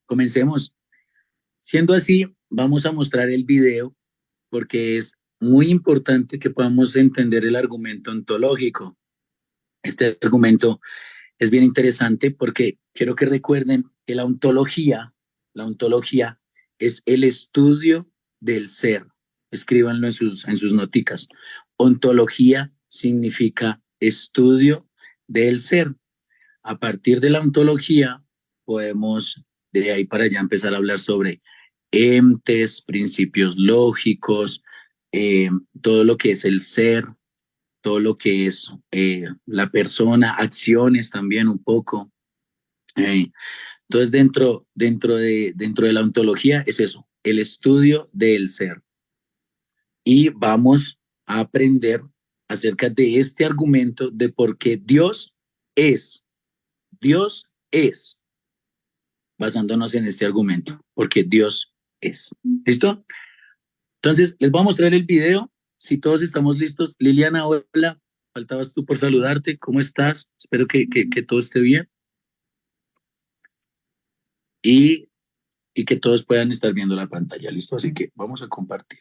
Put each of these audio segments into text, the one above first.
Comencemos. Siendo así, vamos a mostrar el video porque es muy importante que podamos entender el argumento ontológico. Este argumento es bien interesante porque quiero que recuerden que la ontología es el estudio del ser. Escríbanlo en sus noticas. Ontología significa estudio del ser. A partir de la ontología podemos de ahí para allá empezar a hablar sobre entes, principios lógicos, todo lo que es el ser, todo lo que es la persona, acciones también un poco. Eh, entonces, dentro de la ontología es eso, el estudio del ser. Y vamos a aprender acerca de este argumento de por qué Dios es, basándonos en este argumento, porque Dios es. ¿Listo? Entonces, les voy a mostrar el video. Si todos estamos listos. Liliana, hola. Faltabas tú por saludarte. ¿Cómo estás? Espero que todo esté bien. Y que todos puedan estar viendo la pantalla. ¿Listo? Así que vamos a compartir.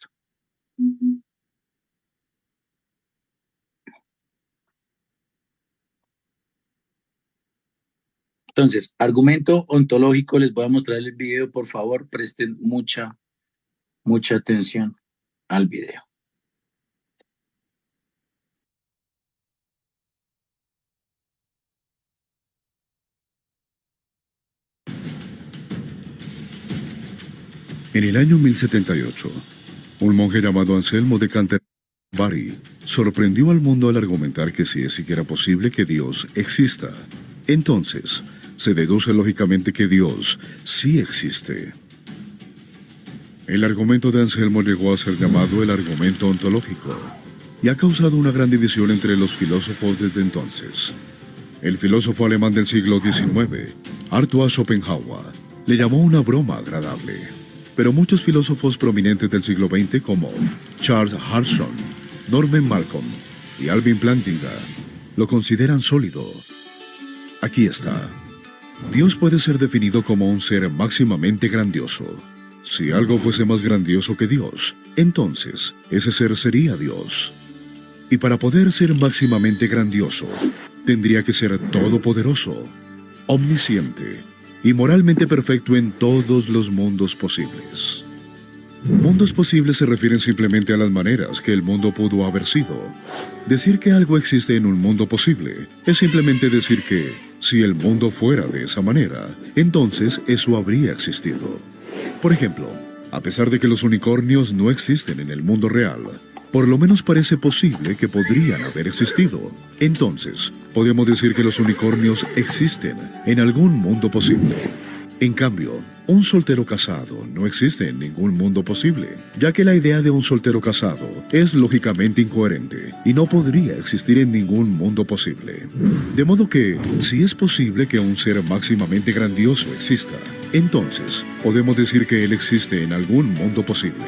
Entonces, argumento ontológico. Les voy a mostrar el video. Por favor, presten mucha atención al video. En el año 1078, un monje llamado Anselmo de Canterbury sorprendió al mundo al argumentar que si es siquiera posible que Dios exista. Entonces, se deduce lógicamente que Dios sí existe. El argumento de Anselmo llegó a ser llamado el argumento ontológico y ha causado una gran división entre los filósofos desde entonces. El filósofo alemán del siglo XIX, Arthur Schopenhauer, le llamó una broma agradable. Pero muchos filósofos prominentes del siglo XX como Charles Harrison, Norman Malcolm y Alvin Plantinga lo consideran sólido. Aquí está. Dios puede ser definido como un ser máximamente grandioso. Si algo fuese más grandioso que Dios, entonces ese ser sería Dios. Y para poder ser máximamente grandioso, tendría que ser todopoderoso, omnisciente y moralmente perfecto en todos los mundos posibles. Mundos posibles se refieren simplemente a las maneras que el mundo pudo haber sido. Decir que algo existe en un mundo posible es simplemente decir que, si el mundo fuera de esa manera, entonces eso habría existido. Por ejemplo, a pesar de que los unicornios no existen en el mundo real, por lo menos parece posible que podrían haber existido. Entonces, podemos decir que los unicornios existen en algún mundo posible. En cambio, un soltero casado no existe en ningún mundo posible, ya que la idea de un soltero casado es lógicamente incoherente y no podría existir en ningún mundo posible. De modo que, si es posible que un ser máximamente grandioso exista, entonces podemos decir que él existe en algún mundo posible.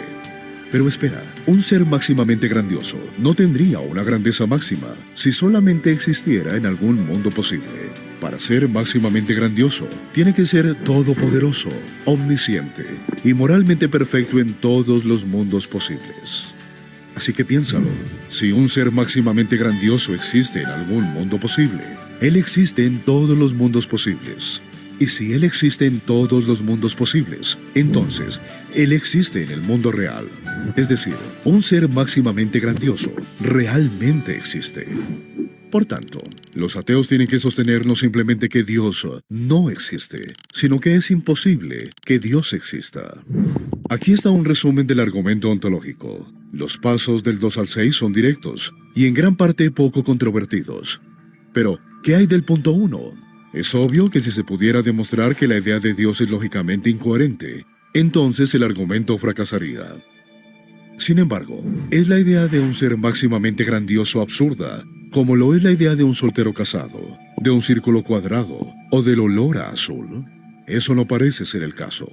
Pero espera, un ser máximamente grandioso no tendría una grandeza máxima si solamente existiera en algún mundo posible. Para ser máximamente grandioso, tiene que ser todopoderoso, omnisciente y moralmente perfecto en todos los mundos posibles. Así que piénsalo, si un ser máximamente grandioso existe en algún mundo posible, él existe en todos los mundos posibles. Y si él existe en todos los mundos posibles, entonces él existe en el mundo real. Es decir, un ser máximamente grandioso realmente existe. Por tanto, los ateos tienen que sostener no simplemente que Dios no existe, sino que es imposible que Dios exista. Aquí está un resumen del argumento ontológico. Los pasos del 2 al 6 son directos y en gran parte poco controvertidos. Pero, ¿qué hay del punto 1? Es obvio que si se pudiera demostrar que la idea de Dios es lógicamente incoherente, entonces el argumento fracasaría. Sin embargo, ¿es la idea de un ser máximamente grandioso absurda, como lo es la idea de un soltero casado, de un círculo cuadrado o del olor a azul? Eso no parece ser el caso.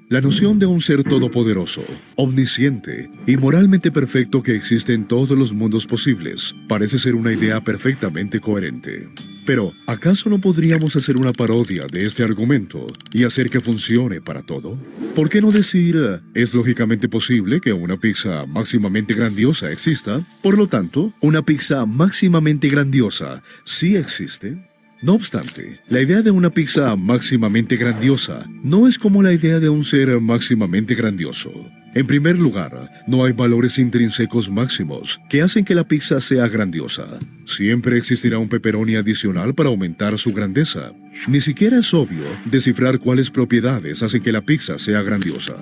La noción de un ser todopoderoso, omnisciente y moralmente perfecto que existe en todos los mundos posibles parece ser una idea perfectamente coherente. Pero, ¿acaso no podríamos hacer una parodia de este argumento y hacer que funcione para todo? ¿Por qué no decir, es lógicamente posible que una pizza máximamente grandiosa exista? Por lo tanto, una pizza máximamente grandiosa sí existe. No obstante, la idea de una pizza máximamente grandiosa no es como la idea de un ser máximamente grandioso. En primer lugar, no hay valores intrínsecos máximos que hacen que la pizza sea grandiosa. Siempre existirá un pepperoni adicional para aumentar su grandeza. Ni siquiera es obvio descifrar cuáles propiedades hacen que la pizza sea grandiosa.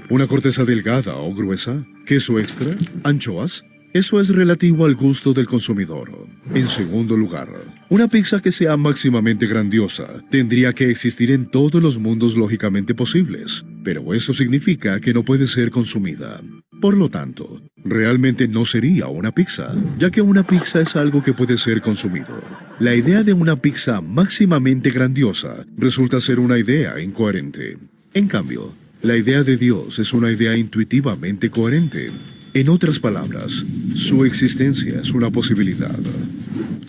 ¿Una corteza delgada o gruesa? ¿Queso extra? ¿Anchoas? Eso es relativo al gusto del consumidor. En segundo lugar, una pizza que sea máximamente grandiosa tendría que existir en todos los mundos lógicamente posibles, pero eso significa que no puede ser consumida. Por lo tanto, realmente no sería una pizza, ya que una pizza es algo que puede ser consumido. La idea de una pizza máximamente grandiosa resulta ser una idea incoherente. En cambio, la idea de Dios es una idea intuitivamente coherente. En otras palabras, su existencia es una posibilidad.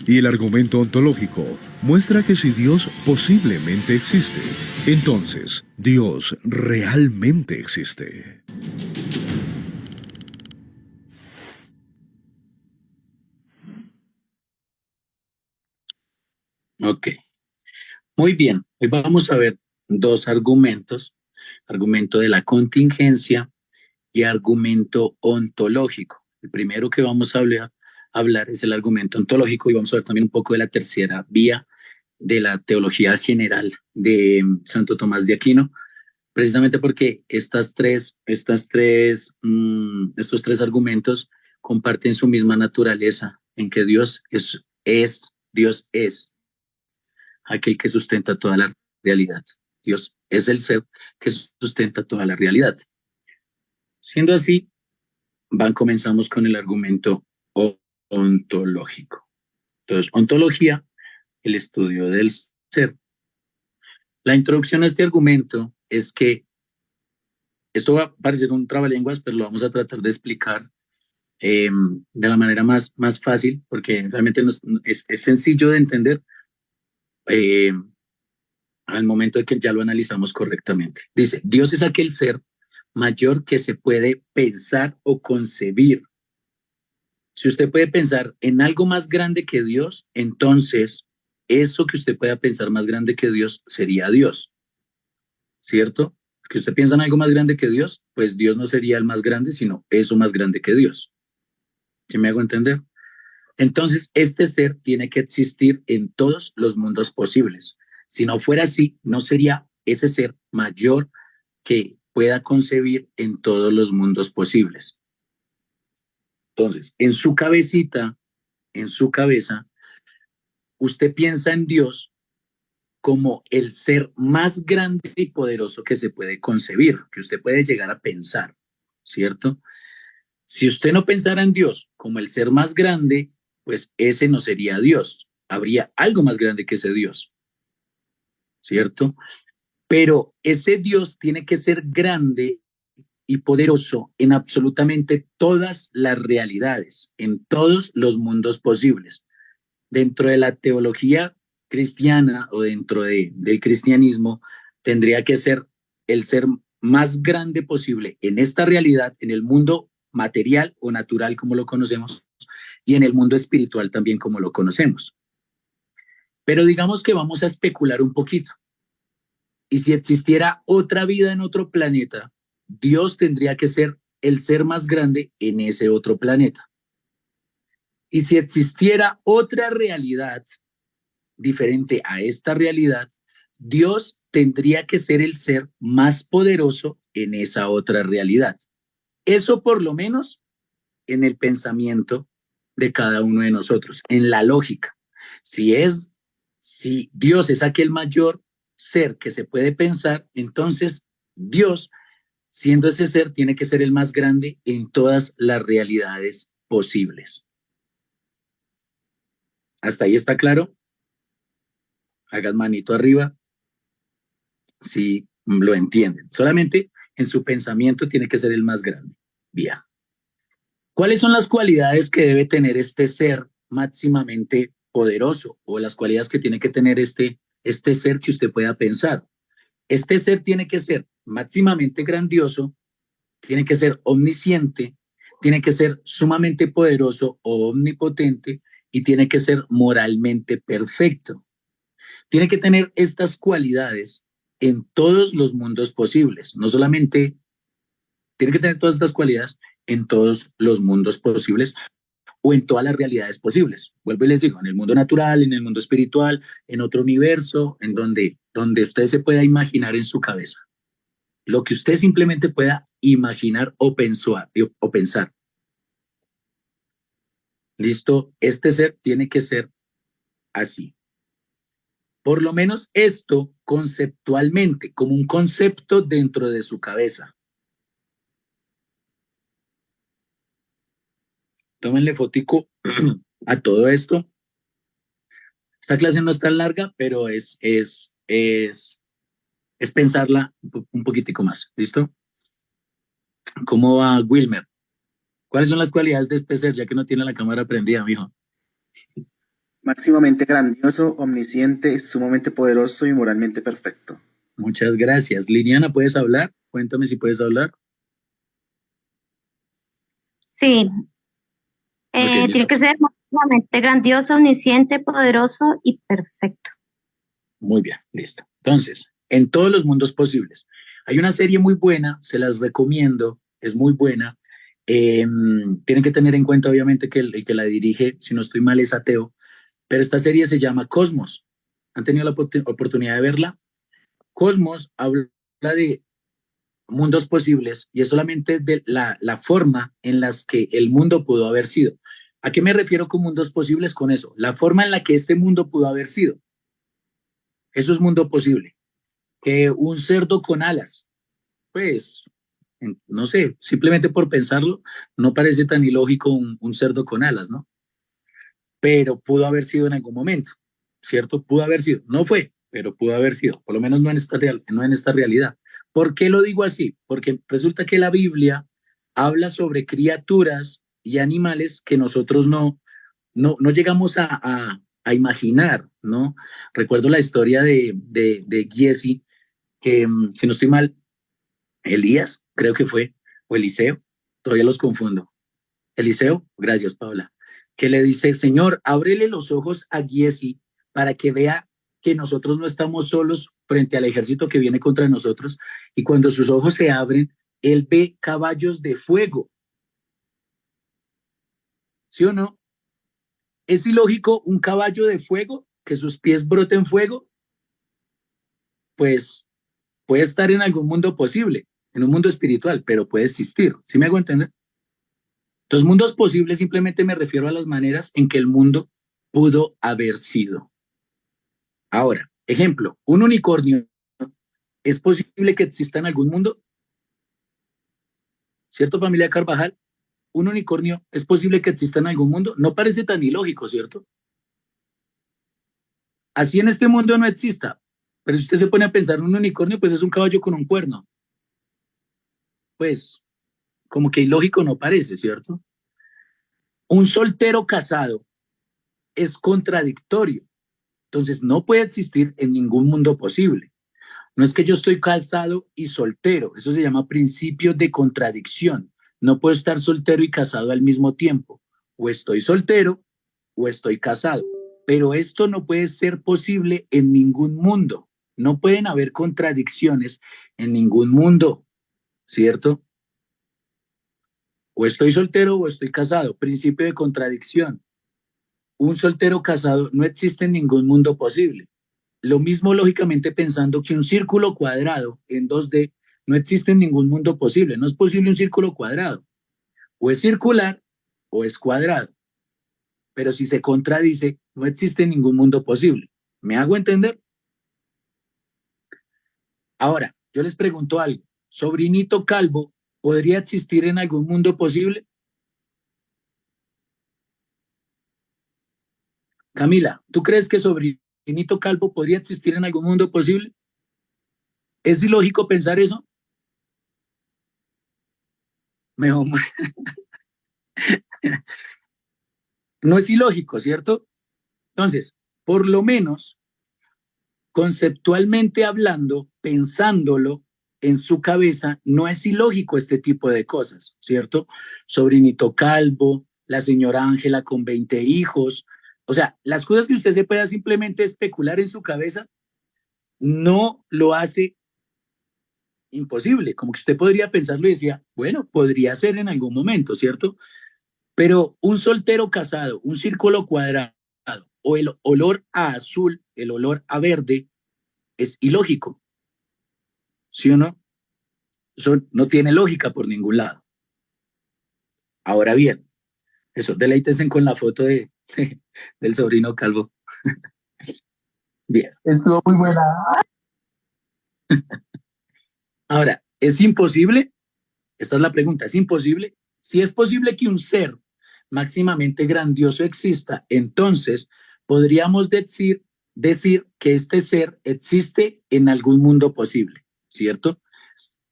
Y el argumento ontológico muestra que si Dios posiblemente existe, entonces Dios realmente existe. Ok, muy bien. Hoy vamos a ver dos argumentos, argumento de la contingencia y argumento ontológico. El primero que vamos a hablar es el argumento ontológico y vamos a ver también un poco de la tercera vía de la teología general de Santo Tomás de Aquino, precisamente porque estos tres argumentos comparten su misma naturaleza, en que Dios es aquel que sustenta toda la realidad. Dios es el ser que sustenta toda la realidad. Siendo así, comenzamos con el argumento ontológico. Entonces, ontología, el estudio del ser. La introducción a este argumento es que esto va a parecer un trabalenguas, pero lo vamos a tratar de explicar de la manera más fácil, porque realmente es sencillo de entender eh, al momento de que ya lo analizamos correctamente. Dice, Dios es aquel ser mayor que se puede pensar o concebir. Si usted puede pensar en algo más grande que Dios, entonces eso que usted pueda pensar más grande que Dios sería Dios, ¿cierto? Que usted piensa en algo más grande que Dios, pues Dios no sería el más grande, sino eso más grande que Dios. ¿Sí me hago entender? Entonces, este ser tiene que existir en todos los mundos posibles. Si no fuera así, no sería ese ser mayor que pueda concebir en todos los mundos posibles. Entonces, en su cabeza, usted piensa en Dios como el ser más grande y poderoso que se puede concebir, que usted puede llegar a pensar, ¿cierto? Si usted no pensara en Dios como el ser más grande, pues ese no sería Dios. Habría algo más grande que ese Dios, ¿cierto? Pero ese Dios tiene que ser grande y poderoso en absolutamente todas las realidades, en todos los mundos posibles. Dentro de la teología cristiana o del cristianismo, tendría que ser el ser más grande posible en esta realidad, en el mundo material o natural como lo conocemos, y en el mundo espiritual también como lo conocemos. Pero digamos que vamos a especular un poquito. Y si existiera otra vida en otro planeta, Dios tendría que ser el ser más grande en ese otro planeta. Y si existiera otra realidad diferente a esta realidad, Dios tendría que ser el ser más poderoso en esa otra realidad. Eso por lo menos en el pensamiento de cada uno de nosotros, en la lógica. Si Dios es aquel mayor ser que se puede pensar, entonces Dios, siendo ese ser, tiene que ser el más grande en todas las realidades posibles. ¿Hasta ahí está claro? Hagan manito arriba si lo entienden. Solamente en su pensamiento tiene que ser el más grande. Bien. ¿Cuáles son las cualidades que debe tener este ser máximamente poderoso o las cualidades que tiene que tener este ser que usted pueda pensar? Este ser tiene que ser máximamente grandioso, tiene que ser omnisciente, tiene que ser sumamente poderoso o omnipotente y tiene que ser moralmente perfecto. Tiene que tener estas cualidades en todos los mundos posibles, no solamente tiene que tener todas estas cualidades en todos los mundos posibles o en todas las realidades posibles. Vuelvo y les digo, en el mundo natural, en el mundo espiritual, en otro universo, en donde usted se pueda imaginar en su cabeza. Lo que usted simplemente pueda imaginar o pensar. ¿Listo? Este ser tiene que ser así. Por lo menos esto conceptualmente, como un concepto dentro de su cabeza. Tómenle fotico a todo esto. Esta clase no es tan larga, pero es pensarla un poquitico más. ¿Listo? ¿Cómo va Wilmer? ¿Cuáles son las cualidades de este ser, ya que no tiene la cámara prendida, mijo? Máximamente grandioso, omnisciente, sumamente poderoso y moralmente perfecto. Muchas gracias. Liliana, ¿puedes hablar? Cuéntame si puedes hablar. Sí, Okay, tiene que ser máximamente grandioso, omnisciente, poderoso y perfecto. Muy bien, listo. Entonces, en todos los mundos posibles. Hay una serie muy buena, se las recomiendo, es muy buena. Tienen que tener en cuenta, obviamente, que el que la dirige, si no estoy mal, es ateo, pero esta serie se llama Cosmos. ¿Han tenido la oportunidad de verla? Cosmos habla de mundos posibles y es solamente de la forma en las que el mundo pudo haber sido. ¿A qué me refiero con mundos posibles? Con eso, la forma en la que este mundo pudo haber sido. Eso es mundo posible. Que un cerdo con alas, pues, no sé, simplemente por pensarlo, no parece tan ilógico un cerdo con alas, ¿no? Pero pudo haber sido en algún momento, ¿cierto? Pudo haber sido, no fue, pero pudo haber sido, por lo menos no en esta realidad. ¿Por qué lo digo así? Porque resulta que la Biblia habla sobre criaturas y animales que nosotros no llegamos a imaginar, ¿no? Recuerdo la historia de Giesi, que si no estoy mal, Elías, creo que fue, o Eliseo, todavía los confundo. Eliseo, gracias Paula, que le dice, Señor, ábrele los ojos a Giesi para que vea que nosotros no estamos solos frente al ejército que viene contra nosotros, y cuando sus ojos se abren, él ve caballos de fuego. ¿Sí o no? ¿Es ilógico un caballo de fuego, que sus pies broten fuego? Pues puede estar en algún mundo posible, en un mundo espiritual, pero puede existir. ¿Sí me hago entender? Entonces, mundos posibles simplemente me refiero a las maneras en que el mundo pudo haber sido. Ahora, ejemplo, un unicornio, ¿es posible que exista en algún mundo? ¿Cierto, familia Carvajal? ¿Un unicornio es posible que exista en algún mundo? No parece tan ilógico, ¿cierto? Así en este mundo no exista, pero si usted se pone a pensar en un unicornio, pues es un caballo con un cuerno. Pues, como que ilógico no parece, ¿cierto? Un soltero casado es contradictorio. Entonces, no puede existir en ningún mundo posible. No es que yo estoy casado y soltero, eso se llama principio de contradicción. No puedo estar soltero y casado al mismo tiempo. O estoy soltero o estoy casado. Pero esto no puede ser posible en ningún mundo. No pueden haber contradicciones en ningún mundo, ¿cierto? O estoy soltero o estoy casado. Principio de contradicción. Un soltero casado no existe en ningún mundo posible. Lo mismo lógicamente pensando que un círculo cuadrado en 2D no existe en ningún mundo posible. No es posible un círculo cuadrado. O es circular o es cuadrado. Pero si se contradice, no existe en ningún mundo posible. ¿Me hago entender? Ahora, yo les pregunto algo. ¿Sobrinito calvo podría existir en algún mundo posible? Camila, ¿tú crees que sobrinito calvo podría existir en algún mundo posible? ¿Es ilógico pensar eso? mejor, no es ilógico, ¿cierto? Entonces, por lo menos, conceptualmente hablando, pensándolo en su cabeza, no es ilógico este tipo de cosas, ¿cierto? Sobrinito calvo, la señora Ángela con 20 hijos, o sea, las cosas que usted se pueda simplemente especular en su cabeza, no lo hace imposible, como que usted podría pensarlo y decía, bueno, podría ser en algún momento, ¿cierto? Pero un soltero casado, un círculo cuadrado o el olor a azul, el olor a verde, es ilógico, ¿sí o no? Eso no tiene lógica por ningún lado. Ahora bien, eso, deleítense con la foto del sobrino calvo. Bien. Estuvo muy buena. Ahora, ¿es imposible? Esta es la pregunta, ¿es imposible? Si es posible que un ser máximamente grandioso exista, entonces podríamos decir que este ser existe en algún mundo posible, ¿cierto?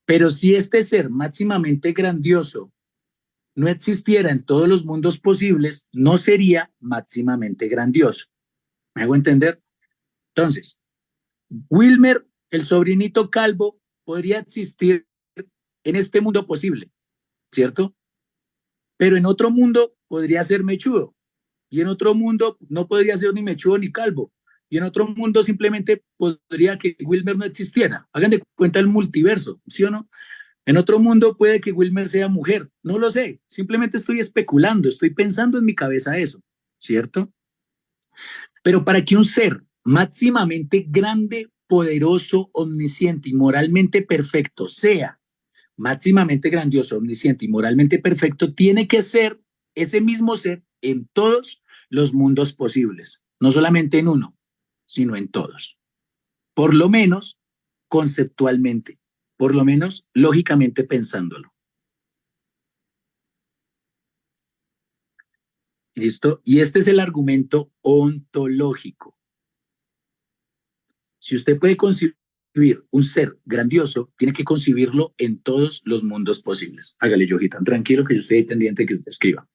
Pero si este ser máximamente grandioso no existiera en todos los mundos posibles, no sería máximamente grandioso. ¿Me hago entender? Entonces, Wilmer, el sobrinito calvo, podría existir en este mundo posible, ¿cierto? Pero en otro mundo podría ser mechudo, y en otro mundo no podría ser ni mechudo ni calvo, y en otro mundo simplemente podría que Wilmer no existiera. Hagan de cuenta el multiverso, ¿sí o no? En otro mundo puede que Wilmer sea mujer, no lo sé, simplemente estoy especulando, estoy pensando en mi cabeza eso, ¿cierto? Pero para que un ser máximamente grande, poderoso, omnisciente y moralmente perfecto sea máximamente grandioso, omnisciente y moralmente perfecto, tiene que ser ese mismo ser en todos los mundos posibles, no solamente en uno, sino en todos. Por lo menos conceptualmente, por lo menos lógicamente pensándolo. ¿Listo? Y este es el argumento ontológico. Si usted puede concebir un ser grandioso, tiene que concebirlo en todos los mundos posibles. Hágale, Yojitan, tranquilo que yo estoy pendiente que usted escriba.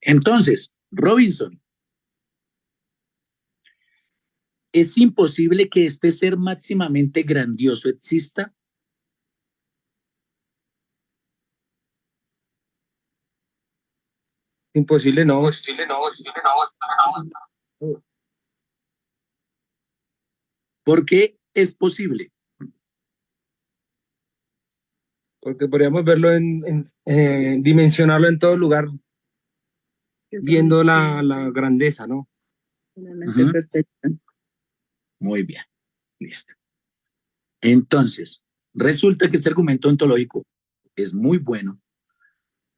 Entonces, Robinson, ¿es imposible que este ser máximamente grandioso exista? Imposible, no. ¿Por qué es posible? Porque podríamos verlo dimensionarlo en todo lugar, viendo la grandeza, ¿no? Uh-huh. Muy bien, listo. Entonces, resulta que este argumento ontológico es muy bueno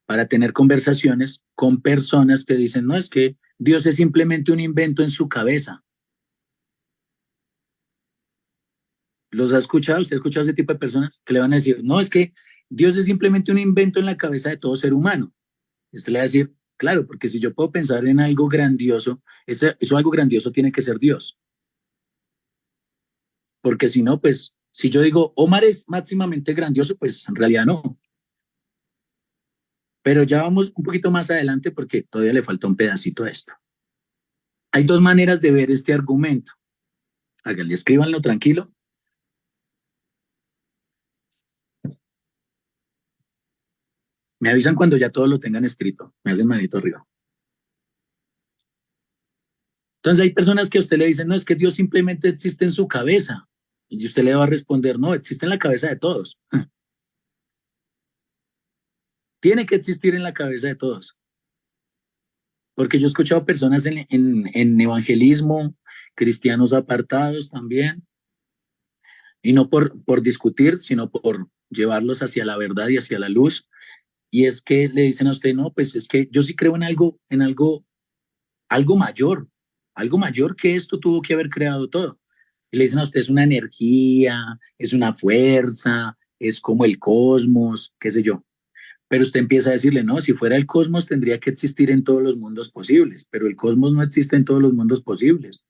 para tener conversaciones con personas que dicen, no, es que Dios es simplemente un invento en su cabeza. ¿Los ha escuchado? ¿Usted ha escuchado a ese tipo de personas que le van a decir, no, es que Dios es simplemente un invento en la cabeza de todo ser humano? Y usted le va a decir, claro, porque si yo puedo pensar en algo grandioso, eso algo grandioso tiene que ser Dios. Porque si no, pues, si yo digo, Omar es máximamente grandioso, pues en realidad no. Pero ya vamos un poquito más adelante porque todavía le falta un pedacito a esto. Hay dos maneras de ver este argumento. Háganle, escríbanlo tranquilo. Me avisan cuando ya todo lo tengan escrito. Me hacen manito arriba. Entonces hay personas que a usted le dicen, no, es que Dios simplemente existe en su cabeza. Y usted le va a responder, no, existe en la cabeza de todos. Tiene que existir en la cabeza de todos. Porque yo he escuchado personas en evangelismo, cristianos apartados también, y no por discutir, sino por llevarlos hacia la verdad y hacia la luz. Y es que le dicen a usted, no, pues es que yo sí creo en algo mayor que esto tuvo que haber creado todo. Y le dicen a usted, es una energía, es una fuerza, es como el cosmos, qué sé yo. Pero usted empieza a decirle, no, si fuera el cosmos tendría que existir en todos los mundos posibles, pero el cosmos no existe en todos los mundos posibles.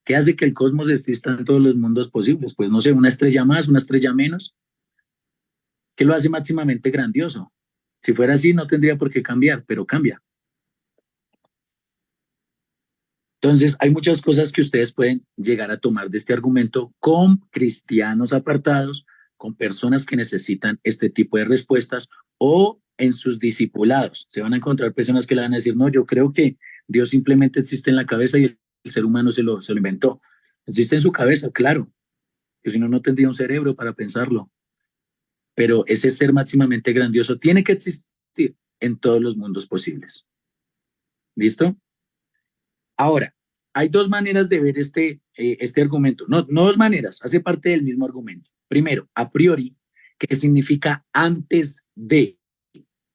¿Qué hace que el cosmos exista en todos los mundos posibles? Pues no sé, una estrella más, una estrella menos. ¿Qué lo hace máximamente grandioso? Si fuera así, no tendría por qué cambiar, pero cambia. Entonces, hay muchas cosas que ustedes pueden llegar a tomar de este argumento con cristianos apartados, con personas que necesitan este tipo de respuestas o en sus discipulados. Se van a encontrar personas que le van a decir, no, yo creo que Dios simplemente existe en la cabeza y el ser humano se lo inventó. Existe en su cabeza, claro, que si no, no tendría un cerebro para pensarlo. Pero ese ser máximamente grandioso tiene que existir en todos los mundos posibles. ¿Listo? Ahora, hay dos maneras de ver este argumento. No dos maneras, hace parte del mismo argumento. Primero, a priori, que significa antes de.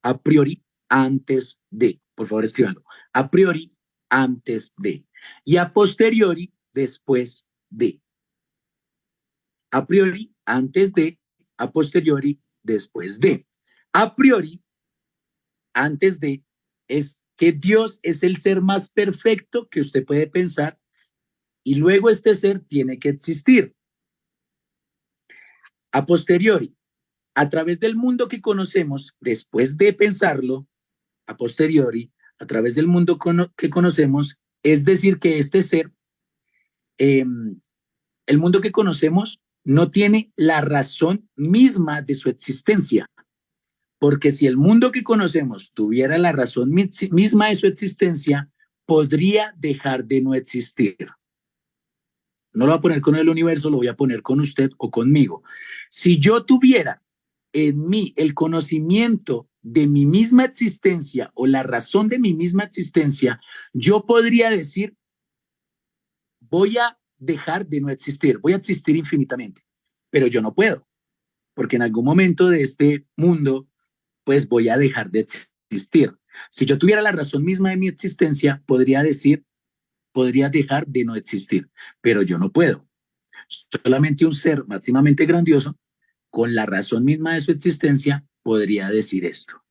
A priori, antes de. Por favor, escríbanlo. A priori, antes de. Y a posteriori, después de. A priori, antes de. A posteriori, después de. A priori, antes de, es que Dios es el ser más perfecto que usted puede pensar y luego este ser tiene que existir. A posteriori, a través del mundo que conocemos, después de pensarlo, a posteriori, a través del mundo que conocemos, es decir, que este ser, el mundo que conocemos no tiene la razón misma de su existencia. Porque si el mundo que conocemos tuviera la razón misma de su existencia, podría dejar de no existir. No lo voy a poner con el universo, lo voy a poner con usted o conmigo. Si yo tuviera en mí el conocimiento de mi misma existencia o la razón de mi misma existencia, yo podría decir, voy a dejar de no existir, voy a existir infinitamente, pero yo no puedo, porque en algún momento de este mundo pues voy a dejar de existir. Si yo tuviera la razón misma de mi existencia, podría decir, podría dejar de no existir, pero yo no puedo. Solamente un ser máximamente grandioso, con la razón misma de su existencia, podría decir esto.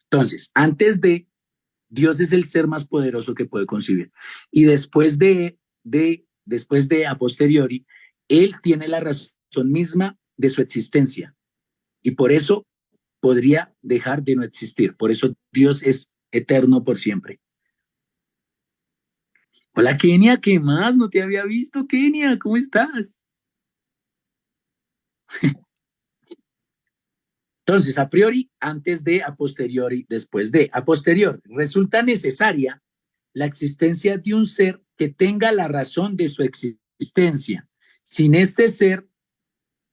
Entonces, antes de, Dios es el ser más poderoso que puede concebir. Y después a posteriori, Él tiene la razón misma de su existencia. Y por eso podría dejar de no existir. Por eso Dios es eterno por siempre. Hola Kenia, ¿qué más? No te había visto, Kenia, ¿cómo estás? Entonces, a priori, antes de, a posteriori, después de. A posteriori, resulta necesaria la existencia de un ser que tenga la razón de su existencia. Sin este ser,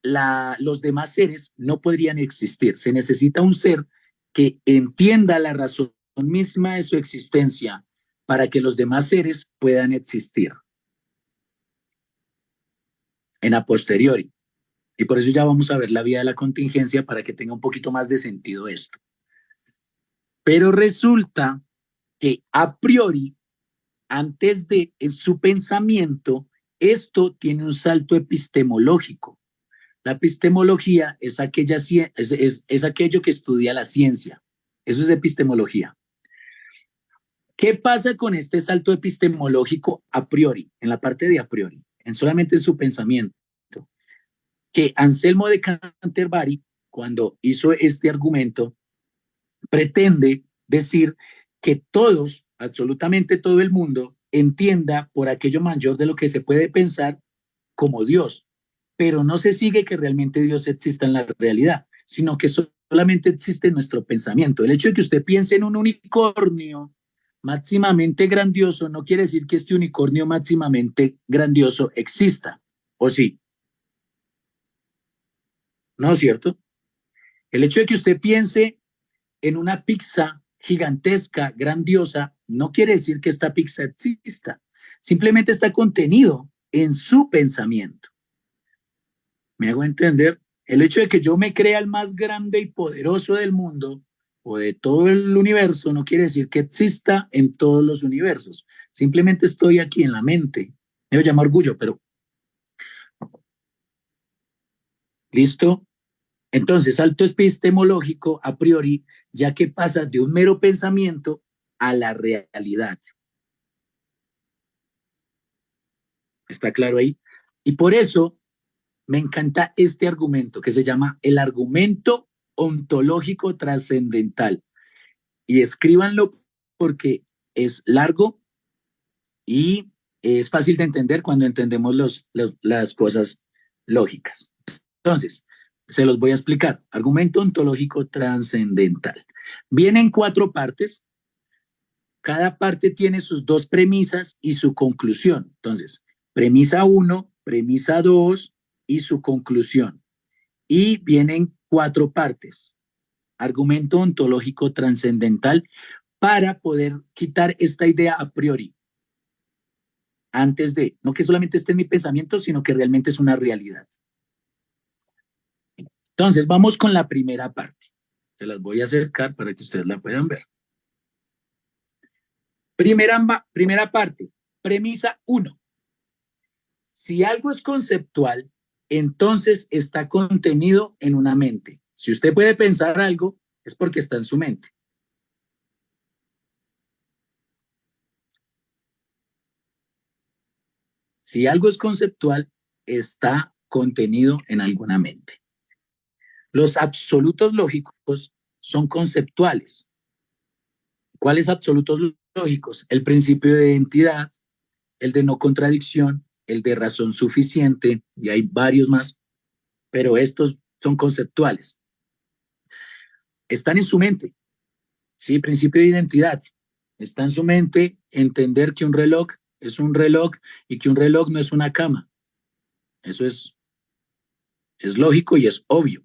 los demás seres no podrían existir. Se necesita un ser que entienda la razón misma de su existencia para que los demás seres puedan existir en a posteriori. Y por eso ya vamos a ver la vía de la contingencia para que tenga un poquito más de sentido esto. Pero resulta que a priori, antes de en su pensamiento, esto tiene un salto epistemológico. La epistemología es aquello que estudia la ciencia. Eso es epistemología. ¿Qué pasa con este salto epistemológico a priori, en la parte de a priori, en solamente su pensamiento? Que Anselmo de Canterbury, cuando hizo este argumento, pretende decir que todos, absolutamente todo el mundo, entienda por aquello mayor de lo que se puede pensar como Dios, pero no se sigue que realmente Dios exista en la realidad, sino que solamente existe en nuestro pensamiento. El hecho de que usted piense en un unicornio máximamente grandioso no quiere decir que este unicornio máximamente grandioso exista, ¿o sí? ¿No es cierto? El hecho de que usted piense en una pizza gigantesca, grandiosa, no quiere decir que esta pizza exista. Simplemente está contenido en su pensamiento. ¿Me hago entender? El hecho de que yo me crea el más grande y poderoso del mundo o de todo el universo no quiere decir que exista en todos los universos. Simplemente estoy aquí en la mente. Me llama orgullo, pero ¿listo? Entonces, salto epistemológico a priori, ya que pasa de un mero pensamiento a la realidad. ¿Está claro ahí? Y por eso Me encanta este argumento que se llama el argumento ontológico trascendental. Y escríbanlo porque es largo y es fácil de entender cuando entendemos las cosas lógicas. Entonces, se los voy a explicar. Argumento ontológico trascendental. Vienen 4 partes. Cada parte tiene sus 2 premisas y su conclusión. Entonces, premisa 1, premisa 2 y su conclusión. Y vienen 4 partes. Argumento ontológico trascendental para poder quitar esta idea a priori. Antes de, no que solamente esté en mi pensamiento, sino que realmente es una realidad. Entonces, vamos con la primera parte. Se las voy a acercar para que ustedes la puedan ver. Primera parte, premisa 1. Si algo es conceptual, entonces está contenido en una mente. Si usted puede pensar algo, es porque está en su mente. Si algo es conceptual, está contenido en alguna mente. Los absolutos lógicos son conceptuales. ¿Cuáles absolutos lógicos? El principio de identidad, el de no contradicción, el de razón suficiente, y hay varios más, pero estos son conceptuales. Están en su mente. Sí, principio de identidad. Está en su mente entender que un reloj es un reloj y que un reloj no es una cama. Eso es lógico y es obvio.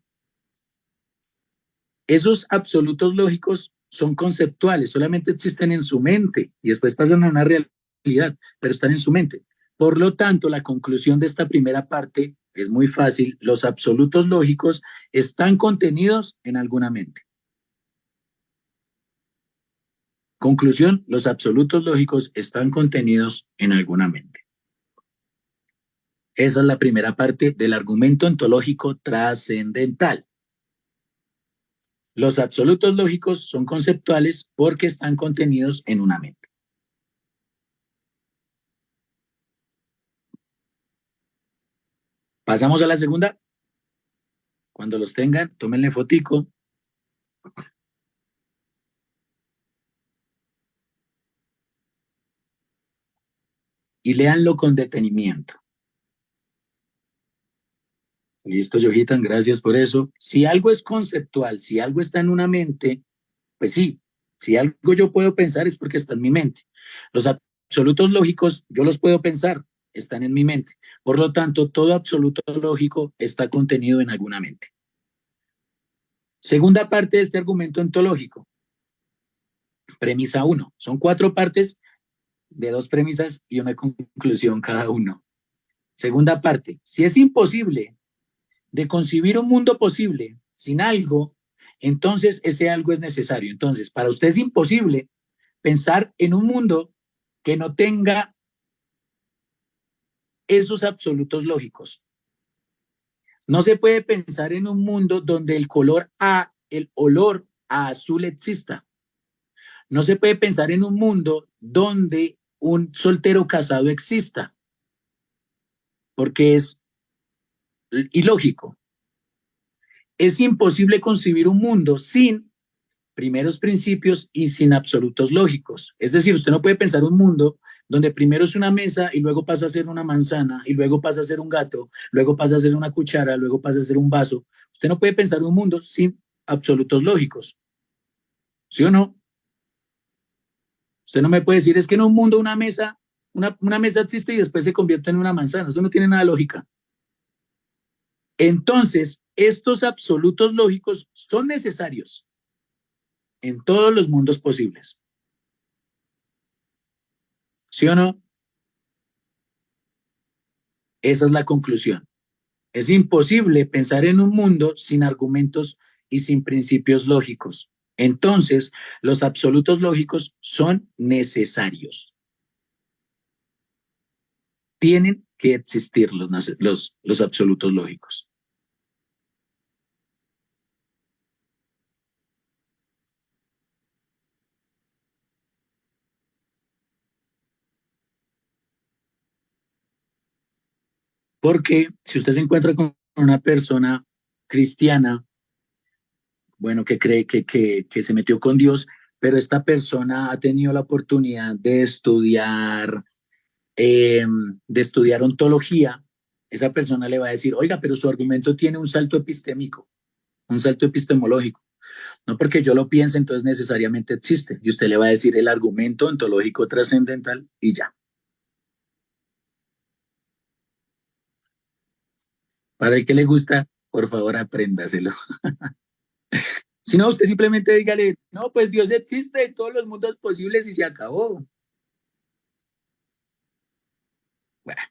Esos absolutos lógicos son conceptuales, solamente existen en su mente y después pasan a una realidad, pero están en su mente. Por lo tanto, la conclusión de esta primera parte es muy fácil. Los absolutos lógicos están contenidos en alguna mente. Conclusión, los absolutos lógicos están contenidos en alguna mente. Esa es la primera parte del argumento ontológico trascendental. Los absolutos lógicos son conceptuales porque están contenidos en una mente. Pasamos a la segunda. Cuando los tengan, tómenle fotico. Y léanlo con detenimiento. Listo, Yojitan, gracias por eso. Si algo es conceptual, si algo está en una mente, pues sí, si algo yo puedo pensar es porque está en mi mente. Los absolutos lógicos, yo los puedo pensar, están en mi mente. Por lo tanto, todo absoluto lógico está contenido en alguna mente. Segunda parte de este argumento ontológico. Premisa 1. Son 4 partes de 2 premisas y una conclusión cada uno. Segunda parte. Si es imposible de concebir un mundo posible sin algo, entonces ese algo es necesario. Entonces, para usted es imposible pensar en un mundo que no tenga esos absolutos lógicos. No se puede pensar en un mundo donde el olor a azul exista. No se puede pensar en un mundo donde un soltero casado exista, porque es ilógico. Es imposible concebir un mundo sin primeros principios y sin absolutos lógicos. Es decir, usted no puede pensar un mundo donde primero es una mesa y luego pasa a ser una manzana y luego pasa a ser un gato, luego pasa a ser una cuchara, luego pasa a ser un vaso. Usted no puede pensar un mundo sin absolutos lógicos. ¿Sí o no? Usted no me puede decir, es que en un mundo una mesa existe y después se convierte en una manzana. Eso no tiene nada de lógica. Entonces, estos absolutos lógicos son necesarios en todos los mundos posibles. ¿Sí o no? Esa es la conclusión. Es imposible pensar en un mundo sin argumentos y sin principios lógicos. Entonces, los absolutos lógicos son necesarios. Tienen que existir los absolutos lógicos. Porque si usted se encuentra con una persona cristiana, bueno, que cree que se metió con Dios, pero esta persona ha tenido la oportunidad de estudiar ontología, esa persona le va a decir, oiga, pero su argumento tiene un salto epistémico, un salto epistemológico. No porque yo lo piense, entonces necesariamente existe. Y usted le va a decir el argumento ontológico trascendental y ya. Para el que le gusta, por favor, apréndaselo. Si no, usted simplemente dígale, no, pues Dios existe en todos los mundos posibles y se acabó. Bueno,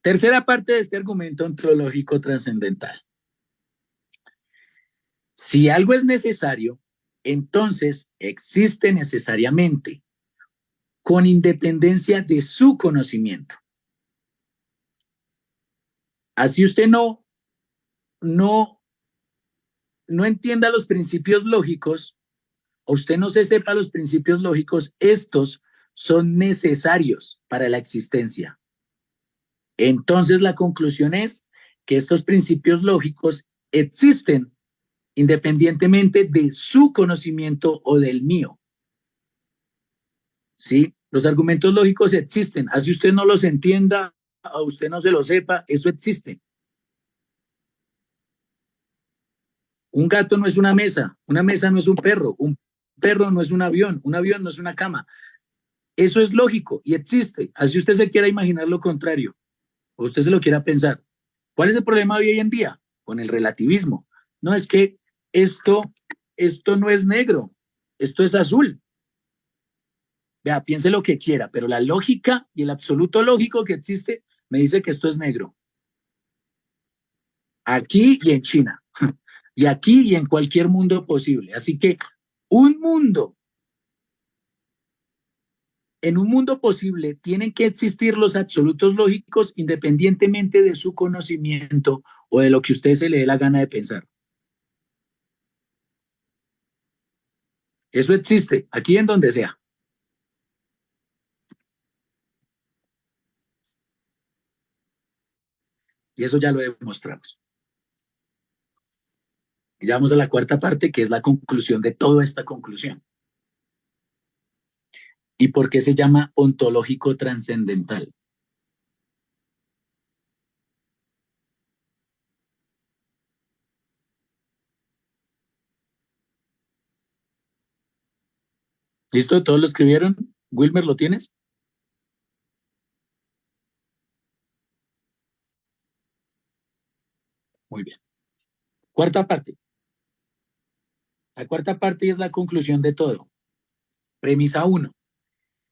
tercera parte de este argumento ontológico trascendental. Si algo es necesario, entonces existe necesariamente, con independencia de su conocimiento. Así usted no entienda los principios lógicos, o usted no se sepa los principios lógicos, estos son necesarios para la existencia. Entonces la conclusión es que estos principios lógicos existen independientemente de su conocimiento o del mío. ¿Sí? Los argumentos lógicos existen, así usted no los entienda, a usted no se lo sepa, eso existe. Un gato no es una mesa no es un perro no es un avión no es una cama. Eso es lógico y existe, así usted se quiera imaginar lo contrario, o usted se lo quiera pensar. ¿Cuál es el problema de hoy en día? Con el relativismo. No, es que esto no es negro, esto es azul. Vea, piense lo que quiera, pero la lógica y el absoluto lógico que existe me dice que esto es negro. Aquí y en China. Y aquí y en cualquier mundo posible. Así que en un mundo posible tienen que existir los absolutos lógicos independientemente de su conocimiento o de lo que usted se le dé la gana de pensar. Eso existe, aquí en donde sea. Y eso ya lo demostramos. Y ya vamos a la cuarta parte, que es la conclusión de toda esta conclusión. ¿Y por qué se llama ontológico trascendental? ¿Listo? ¿Todos lo escribieron? Wilmer, ¿lo tienes? Muy bien. Cuarta parte. La cuarta parte es la conclusión de todo. Premisa 1.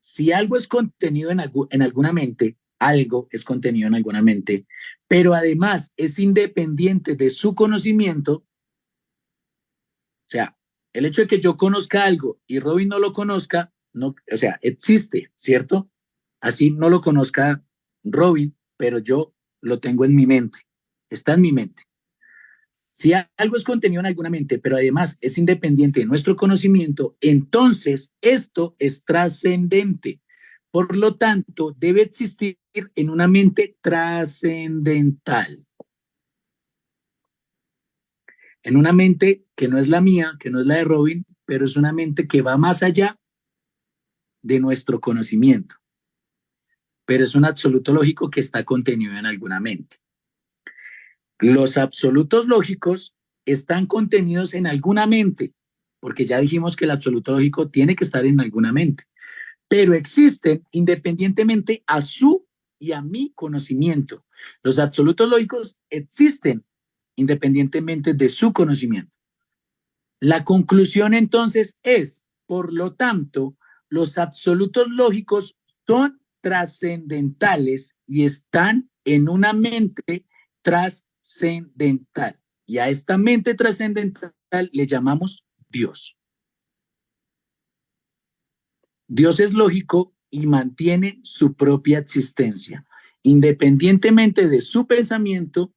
Si algo es contenido en alguna mente, algo es contenido en alguna mente, pero además es independiente de su conocimiento, o sea, el hecho de que yo conozca algo y Robin no lo conozca, no, o sea, existe, ¿cierto? Así no lo conozca Robin, pero yo lo tengo en mi mente, está en mi mente. Si algo es contenido en alguna mente, pero además es independiente de nuestro conocimiento, entonces esto es trascendente. Por lo tanto, debe existir en una mente trascendental. En una mente que no es la mía, que no es la de Robin, pero es una mente que va más allá de nuestro conocimiento. Pero es un absoluto lógico que está contenido en alguna mente. Los absolutos lógicos están contenidos en alguna mente, porque ya dijimos que el absoluto lógico tiene que estar en alguna mente, pero existen independientemente a su y a mi conocimiento. Los absolutos lógicos existen independientemente de su conocimiento. La conclusión entonces es, por lo tanto, los absolutos lógicos son trascendentales y están en una mente trascendental. Y a esta mente trascendental le llamamos Dios. Dios es lógico y mantiene su propia existencia, independientemente de su pensamiento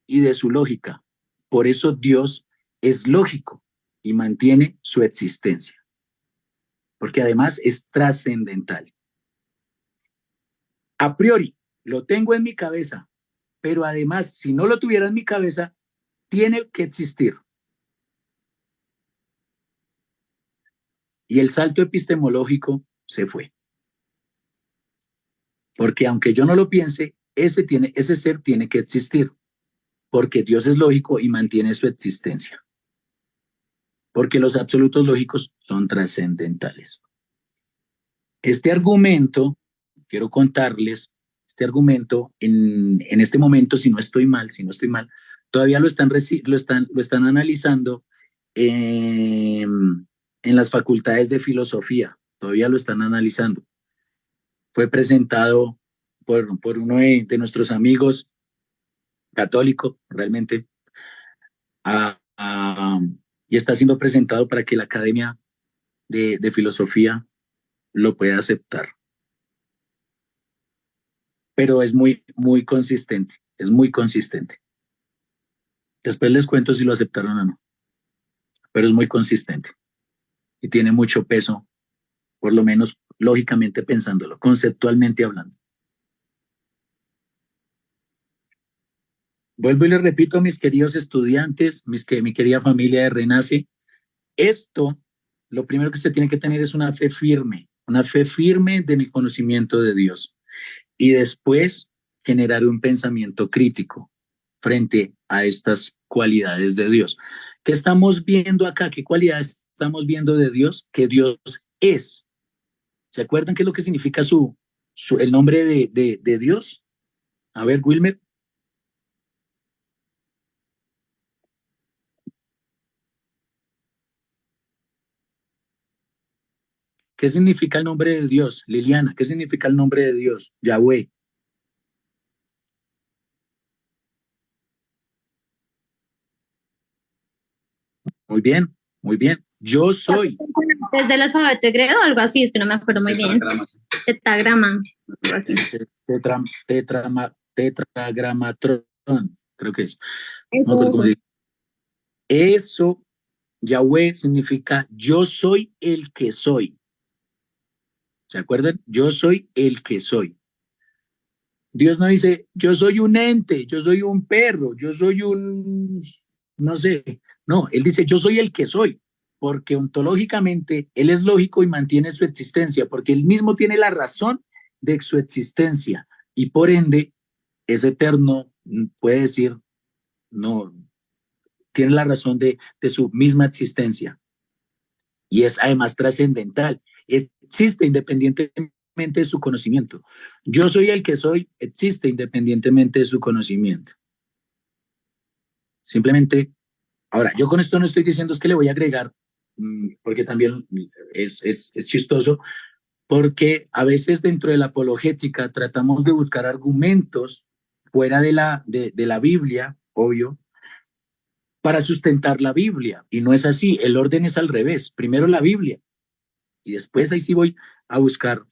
y de su lógica. Por eso Dios es lógico y mantiene su existencia, porque además es trascendental. A priori, lo tengo en mi cabeza, pero además, si no lo tuviera en mi cabeza, tiene que existir. Y el salto epistemológico se fue. Porque aunque yo no lo piense, ese ser tiene que existir. Porque Dios es lógico y mantiene su existencia. Porque los absolutos lógicos son trascendentales. Este argumento, quiero contarles, este argumento en este momento, si no estoy mal, todavía lo están analizando en las facultades de filosofía, todavía lo están analizando. Fue presentado por uno de nuestros amigos católico, realmente, y está siendo presentado para que la Academia de Filosofía lo pueda aceptar. Pero es muy consistente, es muy consistente. Después les cuento si lo aceptaron o no, pero es muy consistente y tiene mucho peso, por lo menos lógicamente pensándolo, conceptualmente hablando. Vuelvo y les repito, mis queridos estudiantes, mi querida familia de Renace, esto, lo primero que usted tiene que tener es una fe firme de mi conocimiento de Dios. Y después generar un pensamiento crítico frente a estas cualidades de Dios. ¿Qué estamos viendo acá? ¿Qué cualidades estamos viendo de Dios? Que Dios es. ¿Se acuerdan qué es lo que significa el nombre de Dios? A ver, Wilmer. ¿Qué significa el nombre de Dios? Liliana, ¿qué significa el nombre de Dios? Yahweh. Muy bien, muy bien. Yo soy. Desde el alfabeto griego o algo así, es que no me acuerdo muy bien. Tetragrama, algo así. Tetragramatrón, creo que es. No me acuerdo cómo se dice. Eso, Yahweh significa yo soy el que soy. ¿Se acuerdan? Yo soy el que soy. Dios no dice, yo soy un ente, yo soy un perro, yo soy un, no sé. No, Él dice, yo soy el que soy, porque ontológicamente Él es lógico y mantiene su existencia, porque Él mismo tiene la razón de su existencia y por ende es eterno, puede decir, no, tiene la razón de su misma existencia y es además trascendental. Existe independientemente de su conocimiento. Yo soy el que soy, existe independientemente de su conocimiento. Simplemente, ahora, yo con esto no estoy diciendo es que le voy a agregar, porque también es chistoso, porque a veces dentro de la apologética tratamos de buscar argumentos fuera de la Biblia, obvio, para sustentar la Biblia. Y no es así, el orden es al revés. Primero la Biblia y después ahí sí voy a buscar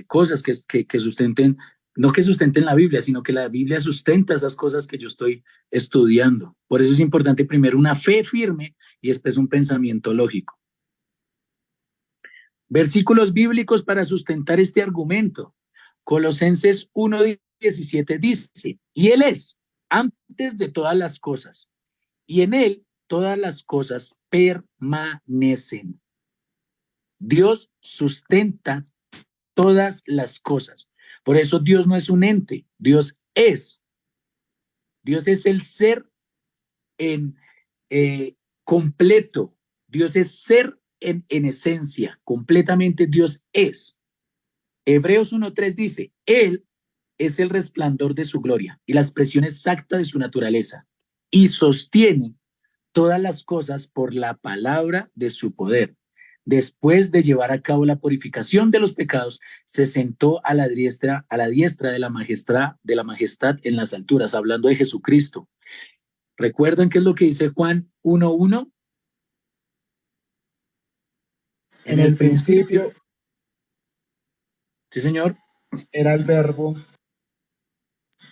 cosas que sustenten, no que sustenten la Biblia, sino que la Biblia sustenta esas cosas que yo estoy estudiando. Por eso es importante primero una fe firme y después un pensamiento lógico. Versículos bíblicos para sustentar este argumento. Colosenses 1:17 dice, y Él es antes de todas las cosas, y en Él todas las cosas permanecen. Dios sustenta todas las cosas. Por eso Dios no es un ente, Dios es. Dios es el ser en completo. Dios es ser en esencia. Completamente Dios es. Hebreos 1:3 dice, Él es el resplandor de su gloria y la expresión exacta de su naturaleza y sostiene todas las cosas por la palabra de su poder. Después de llevar a cabo la purificación de los pecados, se sentó a la diestra de la majestad en las alturas, hablando de Jesucristo. ¿Recuerdan qué es lo que dice Juan 1:1? En el principio Sí, señor. era el verbo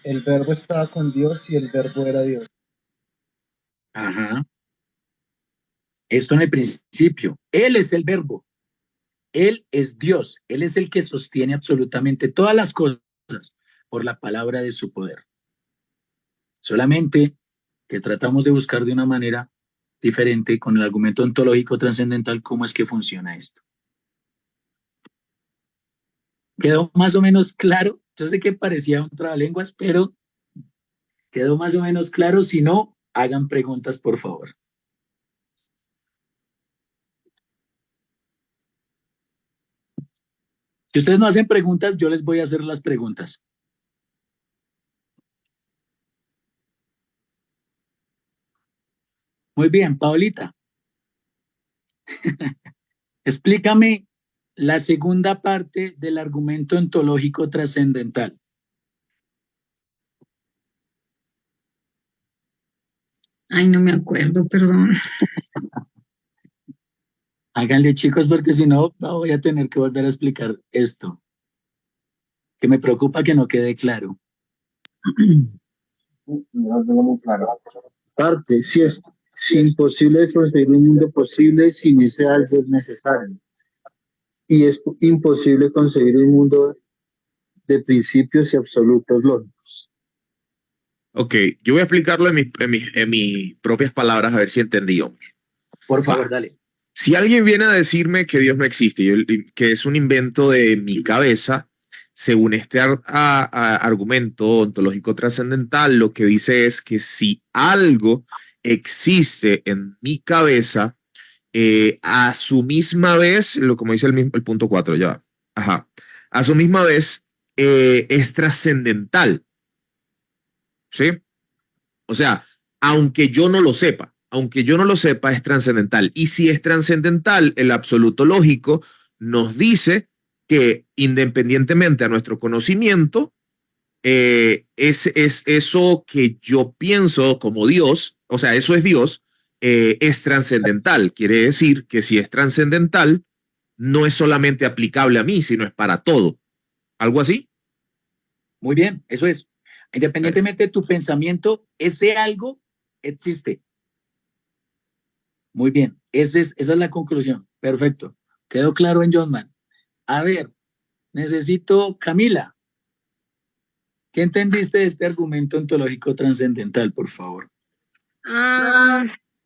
estaba con Dios y el verbo era Dios. Ajá. Esto en el principio. Él es el verbo. Él es Dios. Él es el que sostiene absolutamente todas las cosas por la palabra de su poder. solamente que tratamos de buscar de una manera diferente con el argumento ontológico trascendental cómo es que funciona esto. ¿Quedó más o menos claro? Yo sé que parecía un trabalenguas, pero quedó más o menos claro. Si no, hagan preguntas, por favor. Si ustedes no hacen preguntas, yo les voy a hacer las preguntas. Muy bien, Paulita. Explícame la segunda parte del argumento ontológico trascendental. Ay, no me acuerdo, perdón. Háganle, chicos, porque si no, voy a tener que volver a explicar esto, que me preocupa que no quede claro. No tengo muy claro. Parte, si es imposible de conseguir un mundo posible sin ese algo es necesario. Y es imposible conseguir un mundo de principios y absolutos lógicos. Ok, yo voy a explicarlo en mis propias palabras a ver si entendí. Por favor, dale. Si alguien viene a decirme que Dios no existe, que es un invento de mi cabeza, según este argumento ontológico trascendental, lo que dice es que si algo existe en mi cabeza, a su misma vez, como dice el punto 4, ya, ajá, a su misma vez es trascendental, ¿sí? O sea, aunque yo no lo sepa, es trascendental. Y si es trascendental, el absoluto lógico nos dice que independientemente a nuestro conocimiento, es eso que yo pienso como Dios, o sea, eso es Dios, es trascendental. Quiere decir que si es trascendental, no es solamente aplicable a mí, sino es para todo. ¿Algo así? Muy bien, eso es. Independientemente de tu pensamiento, ese algo existe. Muy bien, esa es la conclusión. Perfecto. Quedó claro en Johnman. A ver, necesito, Camila, ¿qué entendiste de este argumento ontológico trascendental, por favor?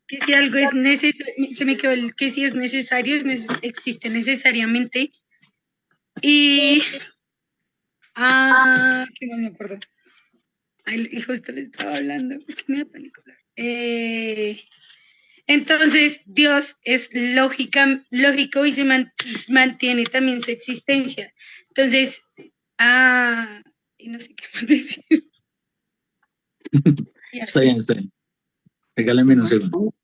Que si algo es necesario, se me quedó el que si es necesario, existe necesariamente. Y, que no me acuerdo. Ay, justo le estaba hablando, es que me da pánico hablar. Entonces, Dios es lógico y se mantiene también su existencia. Entonces, y no sé qué más decir. Está bien, está bien. Regálame un segundo.